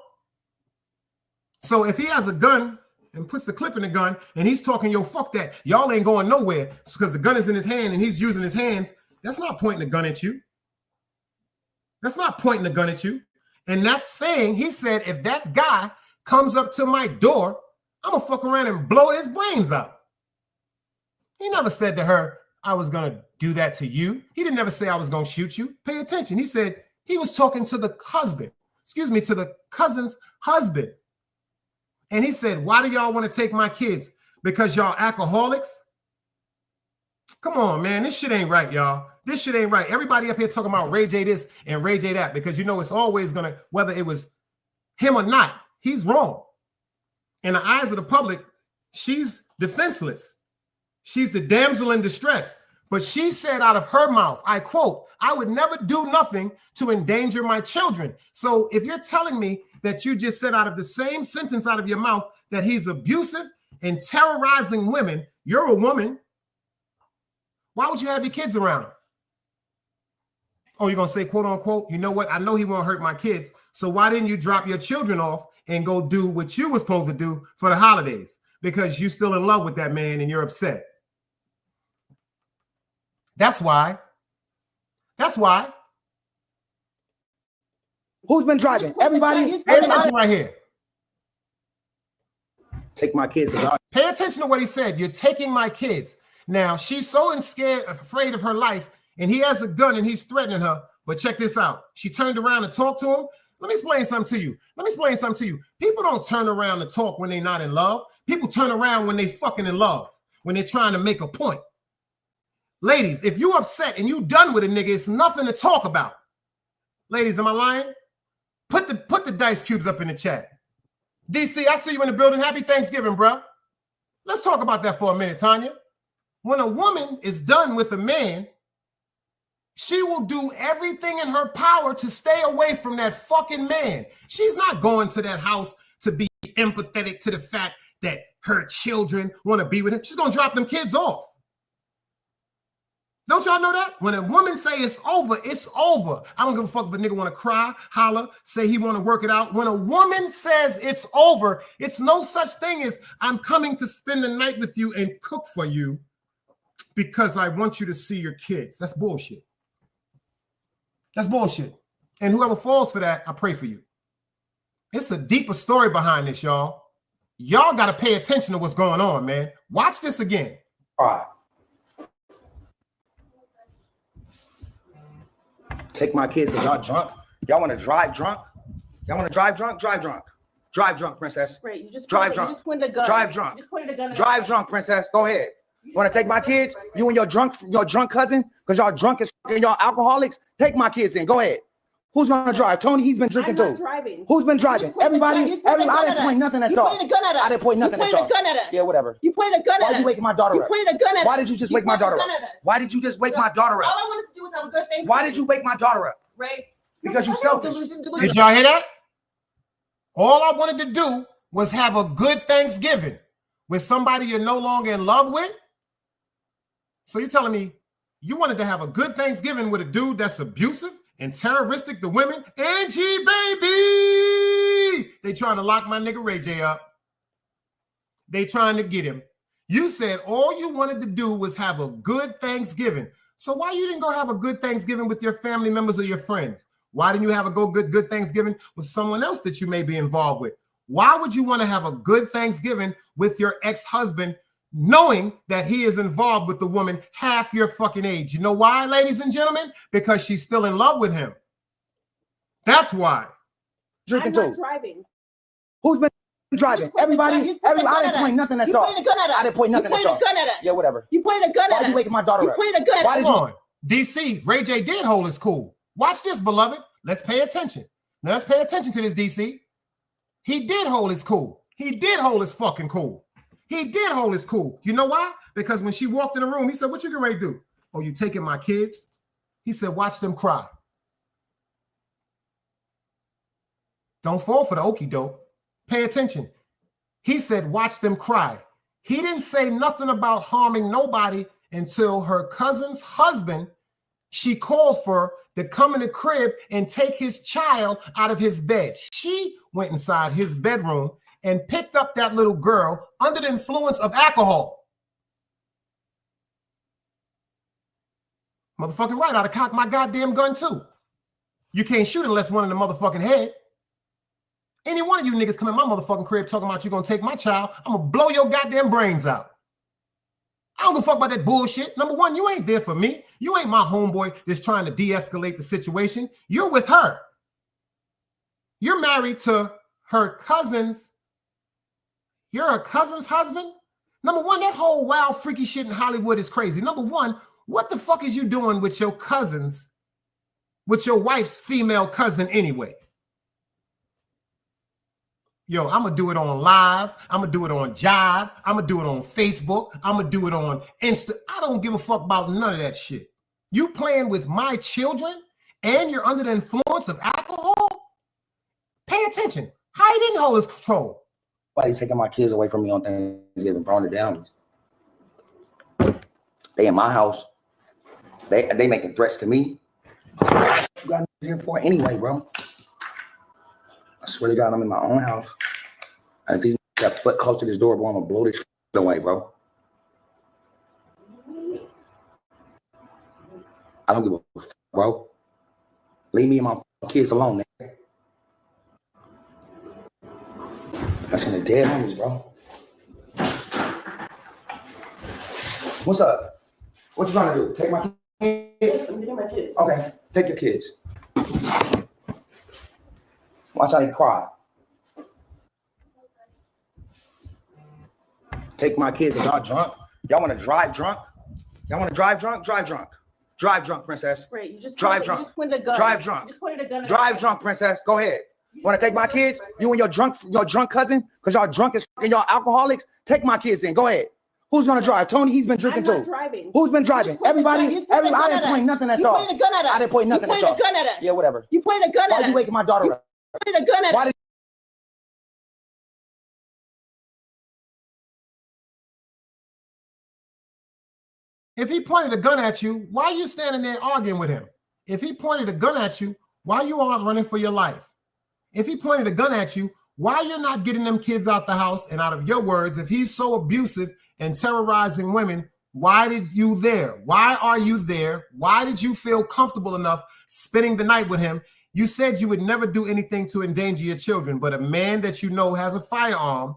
So if he has a gun and puts the clip in the gun and he's talking, yo, fuck that. Y'all ain't going nowhere. It's because the gun is in his hand and he's using his hands. That's not pointing the gun at you. That's not pointing the gun at you. And that's saying, he said, if that guy comes up to my door, I'm going to fuck around and blow his brains out. He never said to her, I was going to do that to you. He didn't ever say I was going to shoot you. Pay attention. He said he was talking to the husband, to the cousin's husband. And he said, why do y'all want to take my kids? Because y'all alcoholics? Come on, man. This shit ain't right, y'all. This shit ain't right. Everybody up here talking about Ray J this and Ray J that because you know it's always going to, whether it was him or not, he's wrong. In the eyes of the public, she's defenseless. She's the damsel in distress. But she said out of her mouth, I quote, I would never do nothing to endanger my children. So if you're telling me that you just said out of the same sentence out of your mouth that he's abusive and terrorizing women, you're a woman. Why would you have your kids around him? Oh, you're going to say, quote unquote, you know what? I know he won't hurt my kids. So why didn't you drop your children off and go do what you were supposed to do for the holidays? Because you're still in love with that man and you're upset. That's why. That's why. Who's been driving? Everybody? Pay attention right here. Take my kids. Pay attention to what he said. You're taking my kids. Now, she's so scared, afraid of her life, and he has a gun and he's threatening her. But check this out. She turned around and talked to him. Let me explain something to you. People don't turn around and talk when they're not in love. People turn around when they fucking in love, when they're trying to make a point. Ladies, if you upset and you done with a nigga, it's nothing to talk about. Ladies, am I lying? Put the dice cubes up in the chat. DC, I see you in the building. Happy Thanksgiving, bro. Let's talk about that for a minute, Tanya. When a woman is done with a man, she will do everything in her power to stay away from that fucking man. She's not going to that house to be empathetic to the fact that her children want to be with him. She's going to drop them kids off. Don't y'all know that? When a woman say it's over, it's over. I don't give a fuck if a nigga want to cry, holler, say he want to work it out. When a woman says it's over, it's no such thing as I'm coming to spend the night with you and cook for you because I want you to see your kids. That's bullshit. That's bullshit. And whoever falls for that, I pray for you. It's a deeper story behind this, y'all. Y'all got to pay attention to what's going on, man. Watch this again. All right. Take my kids because y'all drunk. Y'all want to drive drunk? Y'all want to drive drunk? Drive drunk. Drive drunk, princess. Right, you just drive drunk. You just pointed a gun. Drive drunk. You just pointed a gun. Drive drunk, princess. Go ahead. You want to take my kids? You and your drunk cousin? Because y'all drunk as fucking y'all alcoholics? Take my kids then. Go ahead. Who's gonna drive? Tony, he's been drinking I'm not too. Driving. Who's been driving? Everybody. I didn't point nothing at y'all. You pointed a gun at us. I didn't point nothing at y'all. You pointed a gun at us. Yeah, whatever. You pointed a gun at us. Why you waking my daughter up? You pointed a gun at us. Why did you just wake my daughter up? Why did you just wake my daughter up? All I wanted to do was have a good thing. Why did you wake my daughter up? Right? Because you selfish. Did y'all hear that? All I wanted to do was have a good Thanksgiving with somebody you're no longer in love with. So you're telling me you wanted to have a good Thanksgiving with a dude that's abusive and terroristic to women? Angie, baby! They trying to lock my nigga Ray J up. They trying to get him. You said all you wanted to do was have a good Thanksgiving. So why you didn't go have a good Thanksgiving with your family members or your friends? Why didn't you have a good Thanksgiving with someone else that you may be involved with? Why would you want to have a good Thanksgiving with your ex-husband knowing that he is involved with the woman half your fucking age? You know why, ladies and gentlemen? Because she's still in love with him. That's why. Drinking I'm not too. driving. Who's been driving? Everybody. I didn't point nothing at y'all. You pointed a gun at us. I didn't point nothing at y'all. You pointed a gun at us. Yeah, whatever. You pointed a gun at us. Why you waking my daughter up? You pointed a gun at us. Why did you? Come on. DC, Ray J did hold his cool. Watch this, beloved. Let's pay attention. Now let's pay attention to this, DC. He did hold his cool. He did hold his fucking cool. He did hold his cool. You know why? Because when she walked in the room, he said, what you getting ready to do? Oh, you taking my kids? He said, watch them cry. Don't fall for the okie doke. Pay attention. He said, watch them cry. He didn't say nothing about harming nobody until her cousin's husband, she called for to come in the crib and take his child out of his bed. She went inside his bedroom and picked up that little girl under the influence of alcohol. Motherfucking right, I'd have cocked my goddamn gun too. You can't shoot unless one in the motherfucking head. Any one of you niggas come in my motherfucking crib talking about you gonna take my child, I'm gonna blow your goddamn brains out. I don't give a fuck about that bullshit. Number one, you ain't there for me. You ain't my homeboy that's trying to de-escalate the situation. You're with her. You're married to her cousin's. You're her cousin's husband? Number one, that whole wild freaky shit in Hollywood is crazy. Number one, what the fuck is you doing with your cousins, with your wife's female cousin anyway? Yo, I'm going to do it on live. I'm going to do it on Jive. I'm going to do it on Facebook. I'm going to do it on Insta. I don't give a fuck about none of that shit. You playing with my children and you're under the influence of alcohol? Pay attention. How he didn't hold his control? Nobody's taking my kids away from me on Thanksgiving, throwing it down. They in my house. They making threats to me. You got here for anyway, bro. I swear to God, I'm in my own house. And if these got foot close to this door, bro, I'm gonna blow this away, bro. I don't give a fuck, bro. Leave me and my kids alone, man. That's in the dead homies, bro. What's up? What you trying to do? Take my kids? Okay, take your kids. Watch how they cry. Take my kids. Y'all drunk? Y'all want to drive drunk? Y'all want to drive drunk? Drive drunk. Drive drunk, princess. Great. You just drive drunk. You just pointed a gun. Drive drunk. You just pointed a gun. Drive drunk, princess. Go ahead. Want to take my kids? You and your drunk cousin? Because y'all drunk as and y'all alcoholics? Take my kids then. Go ahead. Who's gonna drive? Tony, he's been drinking I'm not too. Driving. Who's been driving? Everybody. I didn't point nothing at y'all. You pointed a gun at us. I didn't point nothing at y'all. You pointed a gun at us. Yeah, whatever. You pointed a gun at us. Why you waking my daughter up? You pointed a gun at us. If he pointed a gun at you, why are you standing there arguing with him? If he pointed a gun at you, why you aren't running for your life? If he pointed a gun at you, why you're not getting them kids out the house? And out of your words, if he's so abusive and terrorizing women, why did you there? Why are you there? Why did you feel comfortable enough spending the night with him? You said you would never do anything to endanger your children, but a man that you know has a firearm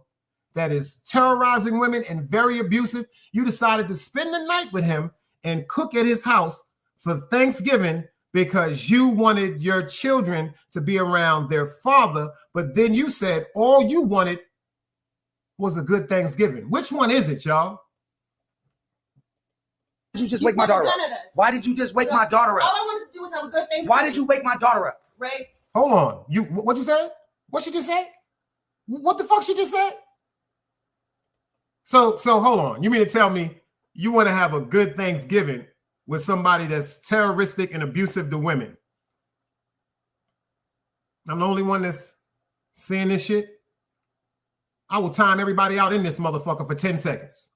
that is terrorizing women and very abusive, you decided to spend the night with him and cook at his house for Thanksgiving because you wanted your children to be around their father, but then you said all you wanted was a good Thanksgiving. Which one is it, y'all? Why did you just wake my daughter up? Why did you just wake my daughter up? All I wanted to do was have a good Thanksgiving. Why did you wake my daughter up? Right? Hold on. What'd you say? What she just said? What the fuck she just said? So hold on. You mean to tell me you want to have a good Thanksgiving with somebody that's terroristic and abusive to women? I'm the only one that's seeing this shit. I will time everybody out in this motherfucker for 10 seconds.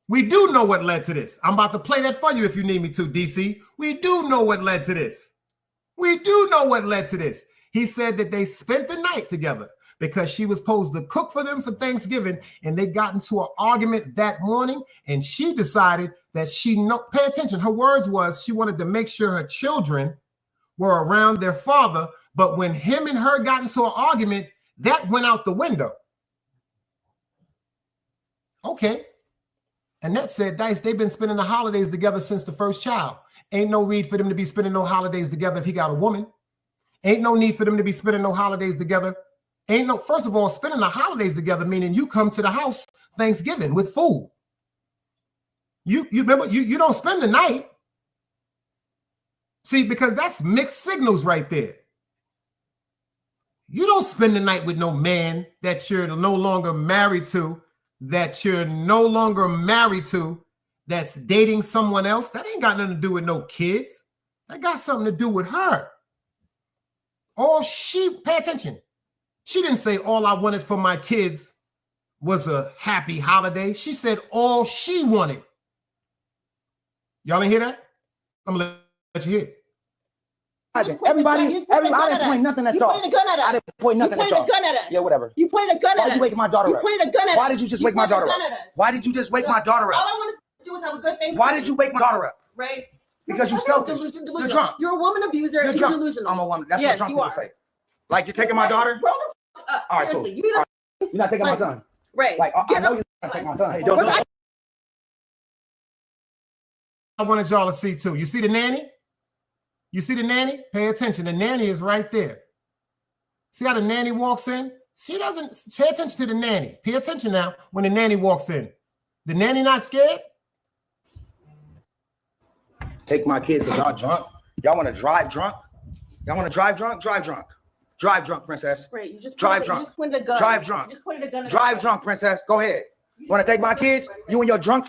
We do know what led to this. I'm about to play that for you if you need me to, DC. We do know what led to this. We do know what led to this. He said that they spent the night together because she was supposed to cook for them for Thanksgiving, and they got into an argument that morning, and she decided that pay attention, her words was she wanted to make sure her children were around their father, but when him and her got into an argument, that went out the window. Okay. Annette said, Dice, they've been spending the holidays together since the first child. Ain't no need for them to be spending no holidays together if he got a woman. Ain't no need for them to be spending no holidays together. First of all, spending the holidays together, meaning you come to the house Thanksgiving with food. You remember, you don't spend the night. See, because that's mixed signals right there. You don't spend the night with no man that you're no longer married to that you're no longer married to that's dating someone else, that ain't got nothing to do with no kids. That got something to do with her. Pay attention. She didn't say all I wanted for my kids was a happy holiday. She said all she wanted. Y'all ain't hear that? I'm gonna let you hear it. Everybody, I didn't point nothing at y'all. You pointed a gun at us. I didn't point nothing at y'all. You pointed a gun at us. Yeah, whatever. You pointed a gun at us. Why you waking my daughter up? You pointed a gun at us. Why did you just wake my daughter up? Why did you just wake my daughter All up? I wanted to do was have a good thing. Why did you wake my daughter up? Right? Because you selfish. You're drunk. You're a woman abuser. You're And drunk. you're delusional. I'm a woman. That's yes, what drunk you people are. say. Like you're taking my daughter? Grow the fuck up. All right, cool. Seriously, you're not taking my son. Right. Like I know you're not taking my son. Hey, don't. I wanted y'all to see too. You see the nanny? You see the nanny? Pay attention. The nanny is right there. See how the nanny walks in? She doesn't pay attention to the nanny. Pay attention now when the nanny walks in. The nanny not scared? Take my kids because y'all drunk. Y'all want to drive drunk? Y'all want to drive drunk? Drive drunk. Drive drunk, princess. Right. You just drive pointed, drunk. You just pointed a gun. Drive drunk. You just pointed a gun. Drive drunk, princess. Go ahead. You want to take my kids? You and your drunk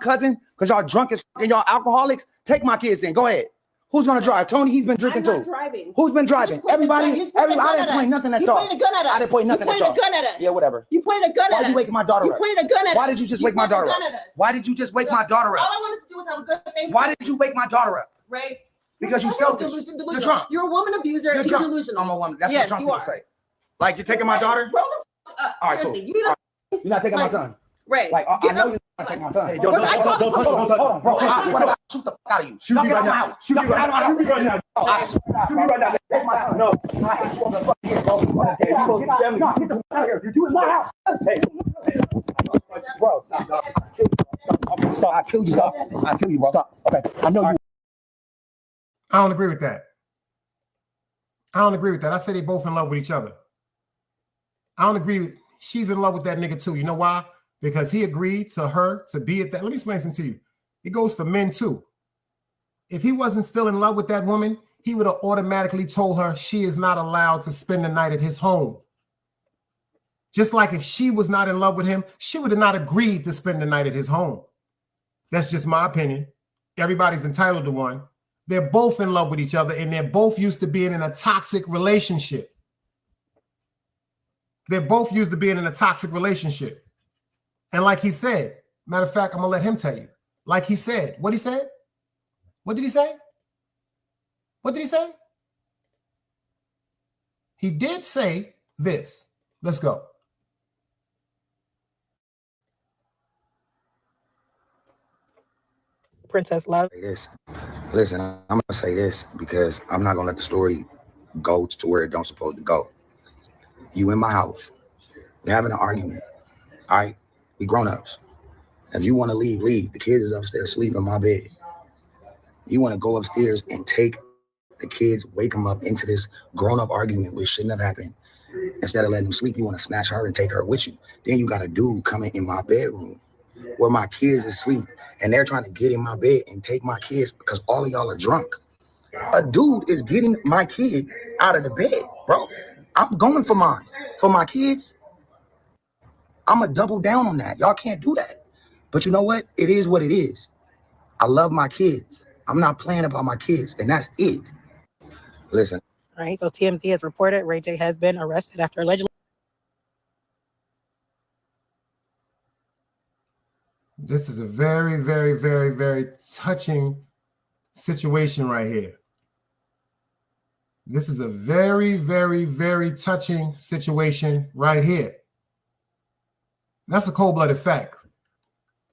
cousin? Because y'all drunk as and y'all alcoholics? Take my kids in. Go ahead. Who's gonna drive? Tony, he's been drinking I'm not too. Driving. Who's been driving? Everybody. I didn't point nothing at y'all. You pointed a gun at us. I didn't point nothing at y'all. You pointed a gun at us. Yeah, whatever. You pointed a gun at us. Why you waking my daughter up? You pointed a gun at us. Why did you just wake my daughter up? Why did you just wake my daughter up? All I wanted to do was have a good thing. Why did you wake my daughter up? Right. Because you selfish. You're drunk. You're a woman abuser. You're and drunk. You're delusional. I'm a woman. That's yes, what drunk you people are. say. Like you're taking my daughter? Grow the fuck up. All right, Seriously, cool. You're not taking my son. Right. Like I know you're not taking my son. Hey, Hold on, bro. What about shoot the fuck out of you? Shoot me right now. Shoot me right now. Shoot me right now. Shoot me right now. Take my son. No. I hate you on the fucking head, bro. Okay, you go get the family. No, get the fuck out of here. You're doing my house. Hey. Bro, stop. I killed you. Stop. I kill you, bro. Stop. Okay. I know you. I don't agree with that. I say they both in love with each other. I don't agree. She's in love with that nigga too. You know why? Because he agreed to her to be at that. Let me explain something to you. It goes for men too. If he wasn't still in love with that woman, he would have automatically told her she is not allowed to spend the night at his home. Just like if she was not in love with him, she would have not agreed to spend the night at his home. That's just my opinion. Everybody's entitled to one. They're both in love with each other, and they're both used to being in a toxic relationship. They're both used to being in a toxic relationship. And like he said, matter of fact, I'm going to let him tell you. Like he said, what he said? What did he say? What did he say? He did say this. Let's go. Princess Love. Listen, I'm going to say this because I'm not going to let the story go to where it don't supposed to go. You in my house. We're having an argument. All right? We grown-ups. If you want to leave, leave. The kids is upstairs sleep in my bed. You want to go upstairs and take the kids, wake them up into this grown-up argument which shouldn't have happened. Instead of letting them sleep, you want to snatch her and take her with you. Then you got a dude coming in my bedroom where my kids is asleep, and they're trying to get in my bed and take my kids because all of y'all are drunk. A dude is getting my kid out of the bed, bro. I'm going for mine. For my kids, I'm going to double down on that. Y'all can't do that. But you know what? It is what it is. I love my kids. I'm not playing about my kids, and that's it. Listen. All right, so TMZ has reported Ray J has been arrested after allegedly. This is a very, very, very, very touching situation right here. This is a very, very, very touching situation right here. That's a cold-blooded fact.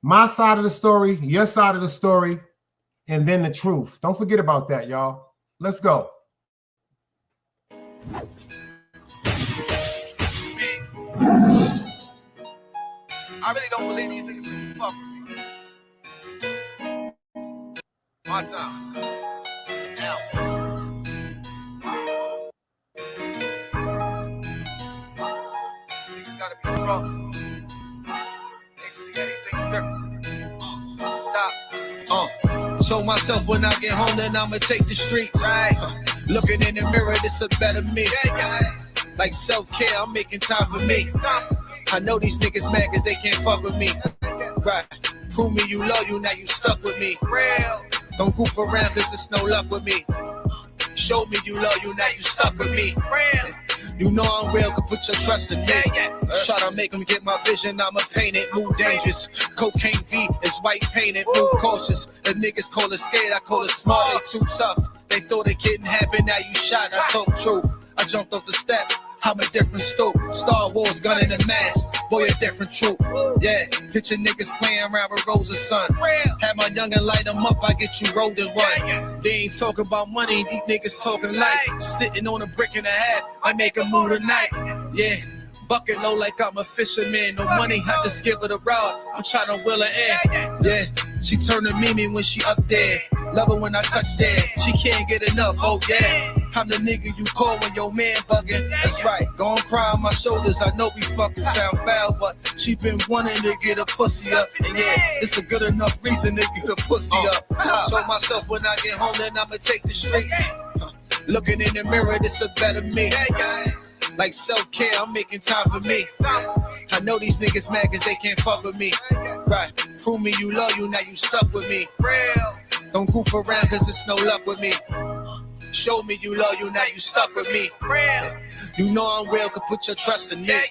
My side of the story, your side of the story, and then the truth. Don't forget about that, y'all. Let's go. I really don't believe these niggas can fuck with me. My time. Now. Niggas gotta be drunk. They see anything different. Top. Show myself when I get home, then I'ma take the streets. Right. Looking in the mirror, this a better me. Like self-care, I'm making time for me. I know these niggas mad cause they can't fuck with me. Right. Prove me you loyal, now you stuck with me. Real. Don't goof around cause it's no luck with me. Show me you loyal, now you stuck with me. Real. You know I'm real, can put your trust in me. Try to make them get my vision, I'ma paint it, move dangerous. Cocaine V is white painted, move cautious. The niggas call it scared, I call it smart, they too tough. They thought it couldn't happen, now you shot, I told truth. I jumped off the step, I'm a different stoop. Star Wars gun in the mask, boy a different troop. Yeah, picture niggas playing around with Rosa's son. Have my youngin' light them up, I get you rolled in one. They ain't talking about money, these niggas talking light. Sitting on a brick and a half, I make a move tonight. Yeah, bucket low like I'm a fisherman. No money, I just give her the rod. I'm trying to wheel her in. Yeah, she turn to Mimi when she up there. Love her when I touch there. She can't get enough, oh yeah. I'm the nigga you call when your man bugging. That's right, gon' cry on my shoulders. I know we fucking sound foul, but she been wanting to get a pussy up. And yeah, it's a good enough reason to get a pussy up. So myself when I get home, then I'ma take the streets. Looking in the mirror, this a better me. Like self-care, I'm making time for me. I know these niggas mad cause they can't fuck with me. Right, prove me you loyal, now you stuck with me. Don't goof around cause it's no luck with me. Show me you loyal, now you stuck with me. You know I'm real, can put your trust in me.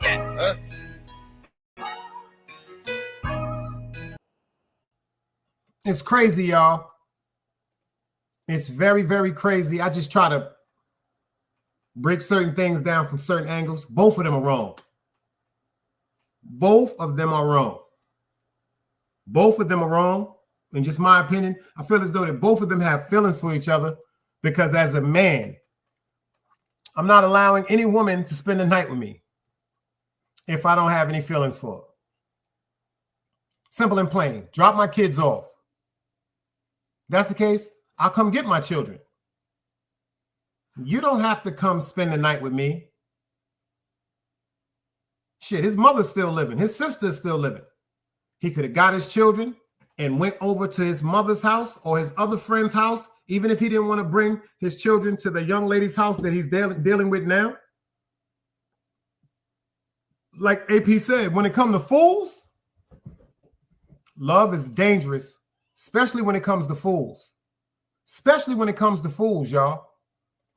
It's crazy, y'all. It's very, very crazy. I just try to break certain things down from certain angles. Both of them are wrong. Both of them are wrong. Both of them are wrong. In just my opinion, I feel as though that both of them have feelings for each other, because as a man, I'm not allowing any woman to spend the night with me if I don't have any feelings for her. Simple and plain. Drop my kids off. That's the case, I'll come get my children. You don't have to come spend the night with me. Shit, his mother's still living. His sister's still living. He could have got his children and went over to his mother's house or his other friend's house, even if he didn't want to bring his children to the young lady's house that he's dealing with now. Like AP said, when it comes to fools, love is dangerous, especially when it comes to fools. Especially when it comes to fools, y'all.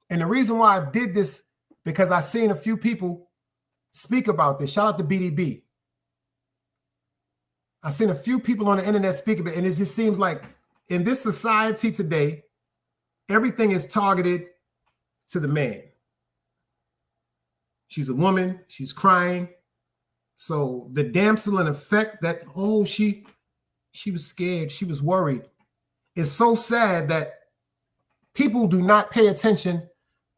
And the reason why I did this, because I seen a few people speak about this. Shout out to BDB. I've seen a few people on the internet speak about it, and it just seems like in this society today, everything is targeted to the man. She's a woman, she's crying. So the damsel in effect that, oh, she was scared, she was worried. It's so sad that people do not pay attention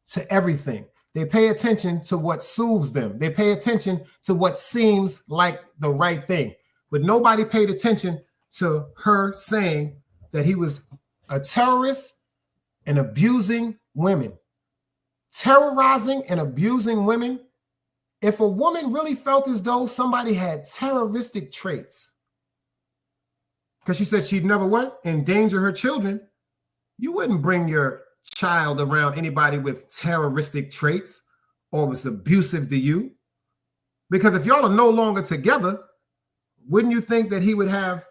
to everything. They pay attention to what soothes them. They pay attention to what seems like the right thing. But nobody paid attention to her saying that he was a terrorist and abusing women. Terrorizing and abusing women. If a woman really felt as though somebody had terroristic traits, because she said she'd never what? Endanger her children, you wouldn't bring your child around anybody with terroristic traits or was abusive to you. Because if y'all are no longer together, wouldn't you think that he would have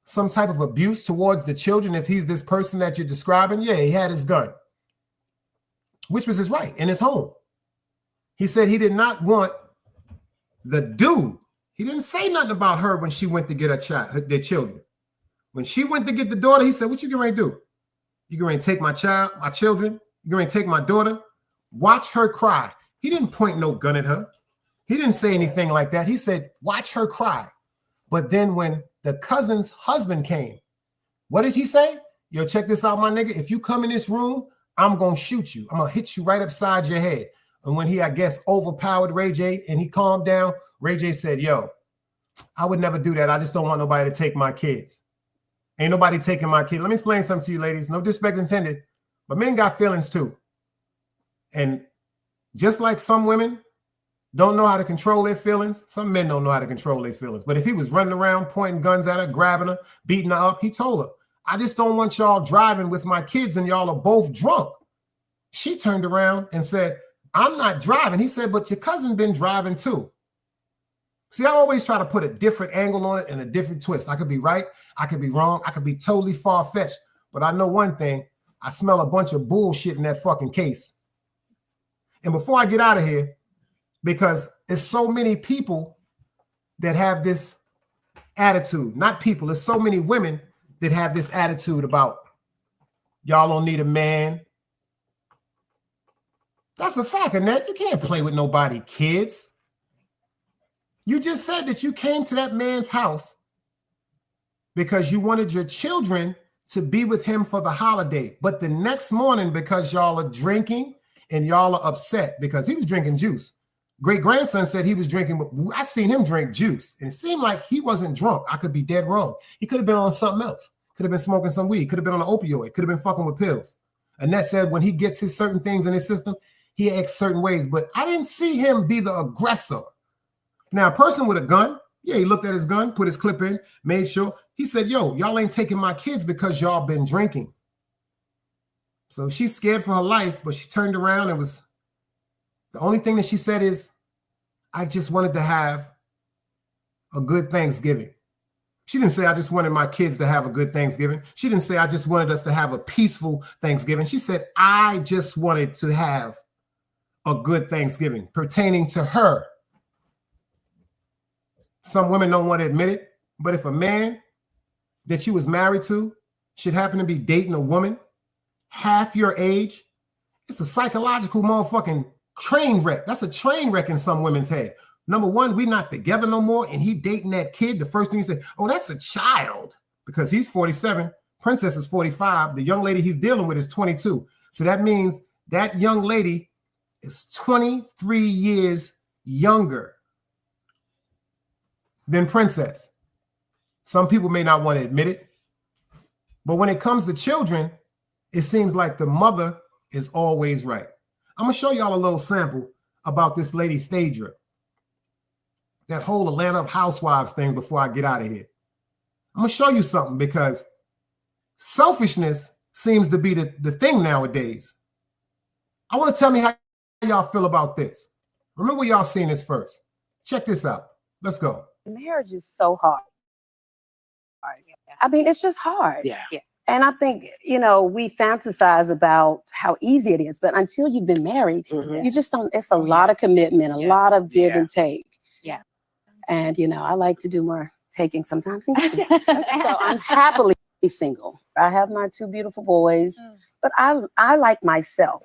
some type of abuse towards the children if he's this person that you're describing? Yeah, he had his gun, which was his right in his home. He said he did not want the dude. He didn't say nothing about her when she went to get their children. When she went to get the daughter, he said, what you getting ready to do? You getting ready to take my children? You getting ready to take my daughter? Watch her cry. He didn't point no gun at her. He didn't say anything like that. He said, watch her cry. But then when the cousin's husband came, what did he say? Yo, check this out, my nigga. If you come in this room, I'm going to shoot you. I'm going to hit you right upside your head. And when he, I guess, overpowered Ray J and he calmed down, Ray J said, yo, I would never do that. I just don't want nobody to take my kids. Ain't nobody taking my kid. Let me explain something to you, ladies. No disrespect intended, but men got feelings too. And just like some women don't know how to control their feelings, some men don't know how to control their feelings. But if he was running around pointing guns at her, grabbing her, beating her up, he told her, I just don't want y'all driving with my kids and y'all are both drunk. She turned around and said, I'm not driving. He said, but your cousin been driving too. See, I always try to put a different angle on it and a different twist. I could be right. I could be wrong. I could be totally far-fetched. But I know one thing. I smell a bunch of bullshit in that fucking case. And before I get out of here, because there's so many people that have this attitude. Not people. There's so many women that have this attitude about y'all don't need a man. That's a fact, Annette. You can't play with nobody, kids. You just said that you came to that man's house because you wanted your children to be with him for the holiday. But the next morning, because y'all are drinking and y'all are upset because he was drinking juice. Great grandson said he was drinking, but I seen him drink juice. And it seemed like he wasn't drunk. I could be dead wrong. He could have been on something else. Could have been smoking some weed. Could have been on an opioid. Could have been fucking with pills. Annette said when he gets his certain things in his system, he acts certain ways. But I didn't see him be the aggressor. Now, a person with a gun, yeah, he looked at his gun, put his clip in, made sure. He said, yo, y'all ain't taking my kids because y'all been drinking. So she's scared for her life, but she turned around and was, the only thing that she said is, I just wanted to have a good Thanksgiving. She didn't say, I just wanted my kids to have a good Thanksgiving. She didn't say, I just wanted us to have a peaceful Thanksgiving. She said, I just wanted to have a good Thanksgiving pertaining to her. Some women don't want to admit it, but if a man that you was married to should happen to be dating a woman half your age, it's a psychological motherfucking train wreck. That's a train wreck in some women's head. Number one, we're not together no more, and he dating that kid. The first thing he said, oh, that's a child, because he's 47. Princess is 45. The young lady he's dealing with is 22. So that means that young lady is 23 years younger than Princess. Some people may not want to admit it, but when it comes to children, it seems like the mother is always right. I'm going to show y'all a little sample about this lady, Phaedra. That whole Atlanta Housewives thing before I get out of here. I'm going to show you something because selfishness seems to be the thing nowadays. I want to tell me how y'all feel about this. Remember y'all seen this first. Check this out. Let's go. Marriage is so hard. I mean, it's just hard. Yeah. And I think, we fantasize about how easy it is, but until you've been married, you just don't, it's a lot of commitment, a lot of give and take. Yeah. And, I like to do more taking sometimes. So I'm happily single. I have my 2 beautiful boys, but I like myself.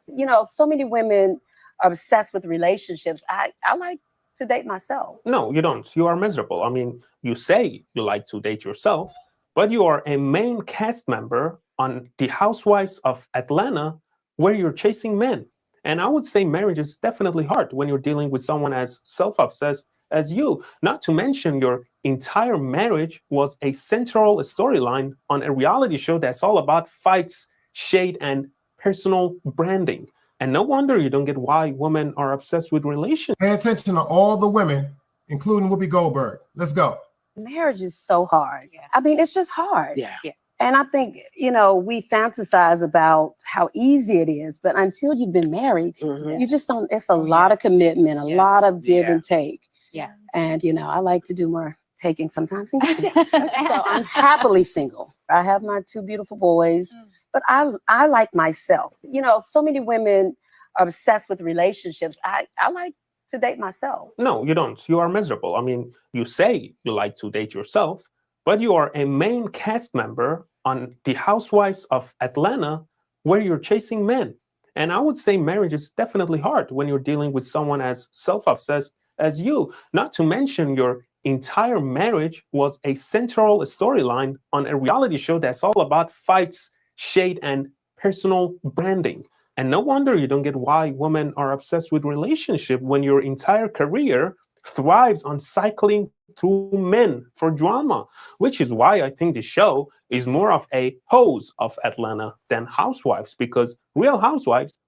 So many women are obsessed with relationships. I like to date myself. No, you don't. You are miserable. I mean, you say you like to date yourself, but you are a main cast member on The Housewives of Atlanta, where you're chasing men. And I would say marriage is definitely hard when you're dealing with someone as self-obsessed as you. Not to mention your entire marriage was a central storyline on a reality show that's all about fights, shade, and personal branding. And no wonder you don't get why women are obsessed with relationships. Pay attention to all the women, including Whoopi Goldberg. Let's go. Marriage is so hard. I mean, it's just hard. Yeah. And I think, we fantasize about how easy it is, but until you've been married, you just don't, it's a lot of commitment, a lot of give and take. Yeah. And, I like to do more taking sometimes. So I'm happily single. I have my 2 beautiful boys, but I like myself. So many women are obsessed with relationships. I like to date myself. No, you don't. You are miserable. I mean, you say you like to date yourself, but you are a main cast member on The Housewives of Atlanta, where you're chasing men. And I would say marriage is definitely hard when you're dealing with someone as self-obsessed as you. Not to mention your entire marriage was a central storyline on a reality show that's all about fights, shade, and personal branding. And no wonder you don't get why women are obsessed with relationship when your entire career thrives on cycling through men for drama, which is why I think the show is more of a Hose of Atlanta than Housewives, because real housewives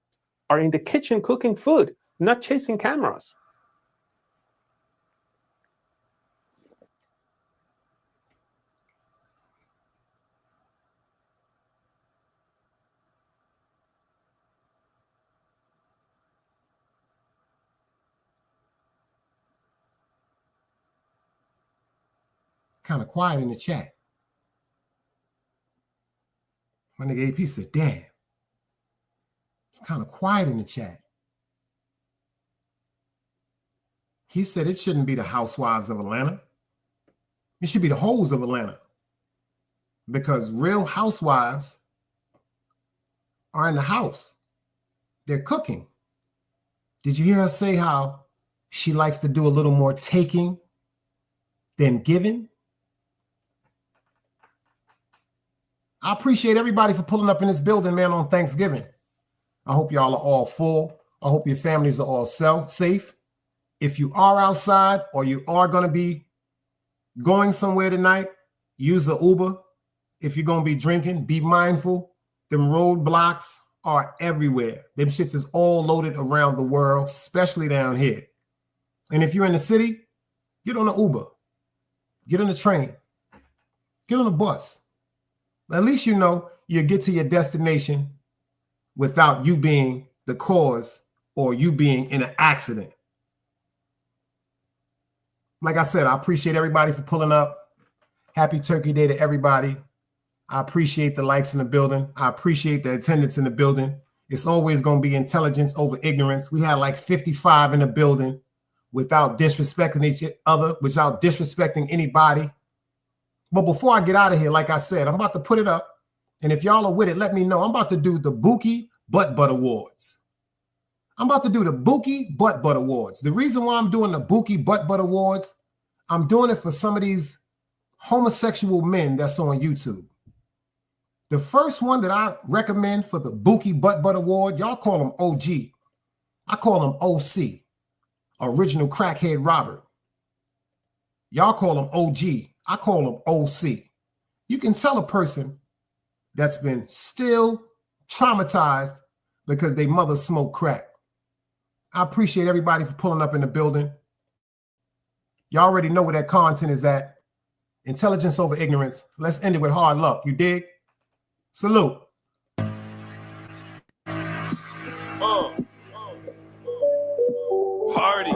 are in the kitchen cooking food, not chasing cameras. kind of quiet in the chat. My nigga AP said, damn. It's kind of quiet in the chat. He said it shouldn't be the housewives of Atlanta. It should be the hoes of Atlanta. Because real housewives are in the house. They're cooking. Did you hear her say how she likes to do a little more taking than giving? I appreciate everybody for pulling up in this building, man, on Thanksgiving. I hope y'all are all full. I hope your families are all safe. If you are outside or you are going to be going somewhere tonight, use the Uber. If you're going to be drinking, be mindful. Them roadblocks are everywhere. Them shits is all loaded around the world, especially down here. And if you're in the city, get on the Uber. Get on the train. Get on the bus. At least you know you'll get to your destination without you being the cause or you being in an accident. Like I said, I appreciate everybody for pulling up. Happy Turkey Day to everybody. I appreciate the likes in the building. I appreciate the attendance in the building. It's always going to be intelligence over ignorance. We had like 55 in the building without disrespecting each other, without disrespecting anybody. But before I get out of here, like I said, I'm about to put it up. And if y'all are with it, let me know. I'm about to do the Buki Butt Butt Awards. I'm about to do the Buki Butt Butt Awards. The reason why I'm doing the Buki Butt Butt Awards, I'm doing it for some of these homosexual men that's on YouTube. The first one that I recommend for the Buki Butt Butt Award, y'all call him OG. I call him OC, Original Crackhead Robert. Y'all call him OG. I call him OC. You can tell a person that's been still traumatized because they mother smoked crack. I appreciate everybody for pulling up in the building. Y'all already know where that content is at. Intelligence over ignorance. Let's end it with hard luck. You dig? Salute. Party.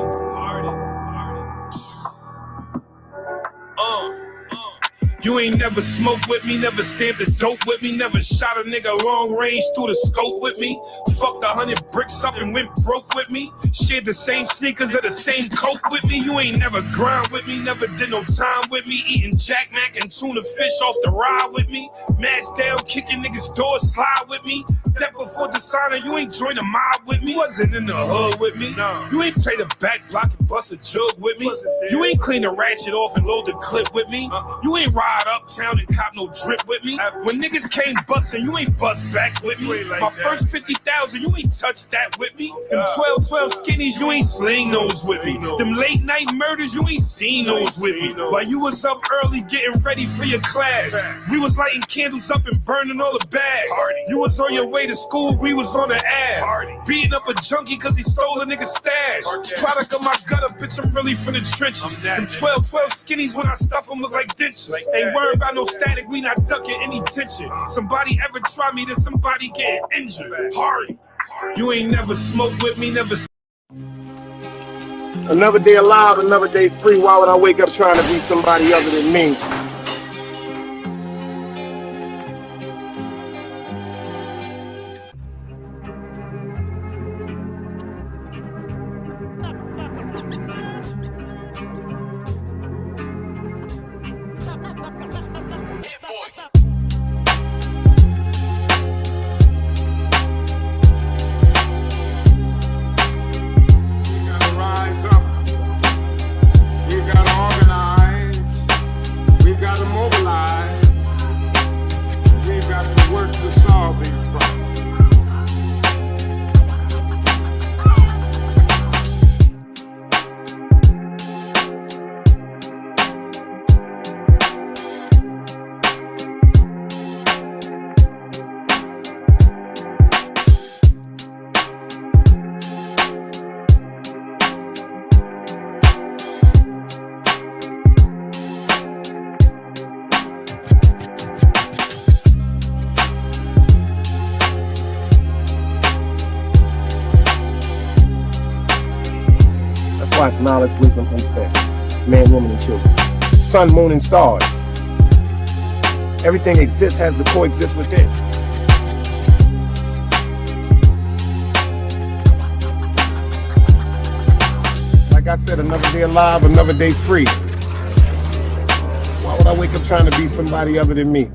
You ain't never smoked with me, never stamped a dope with me, never shot a nigga long range through the scope with me, fucked 100 bricks up and went broke with me, shared the same sneakers or the same coat with me. You ain't never grind with me, never did no time with me, eating Jack Mac and tuna fish off the ride with me, mask down, kicking niggas' doors, slide with me. Death before dishonor, you ain't joined a mob with me, wasn't in the hood with me. No. You ain't played a back block and bust a jug with me. You ain't clean the ratchet off and load the clip with me. You ain't ride uptown and cop no drip with me. When niggas came bustin', you ain't bust back with me. My first 50,000, you ain't touched that with me. Them 12-12 skinnies, you ain't sling those with me. Them late night murders, you ain't seen those with me. While you was up early getting ready for your class, we was lighting candles up and burning all the bags. You was on your way to school, we was on the ass. Beating up a junkie cause he stole a nigga's stash. Product of my gutter, bitch, I'm really from the trenches. Them 12-12 skinnies, when I stuff them, look like ditches. Ain't worried about no static, we not ducking any tension. Somebody ever try me, then somebody getting injured. Hurry. You ain't never smoked with me, never. Another day alive, another day free. Why would I wake up trying to be somebody other than me? Knowledge, wisdom, understanding. Man, woman, and children. sun, moon, and stars. Everything exists has to coexist with it. Like I said, another day alive, another day free. Why would I wake up trying to be somebody other than me?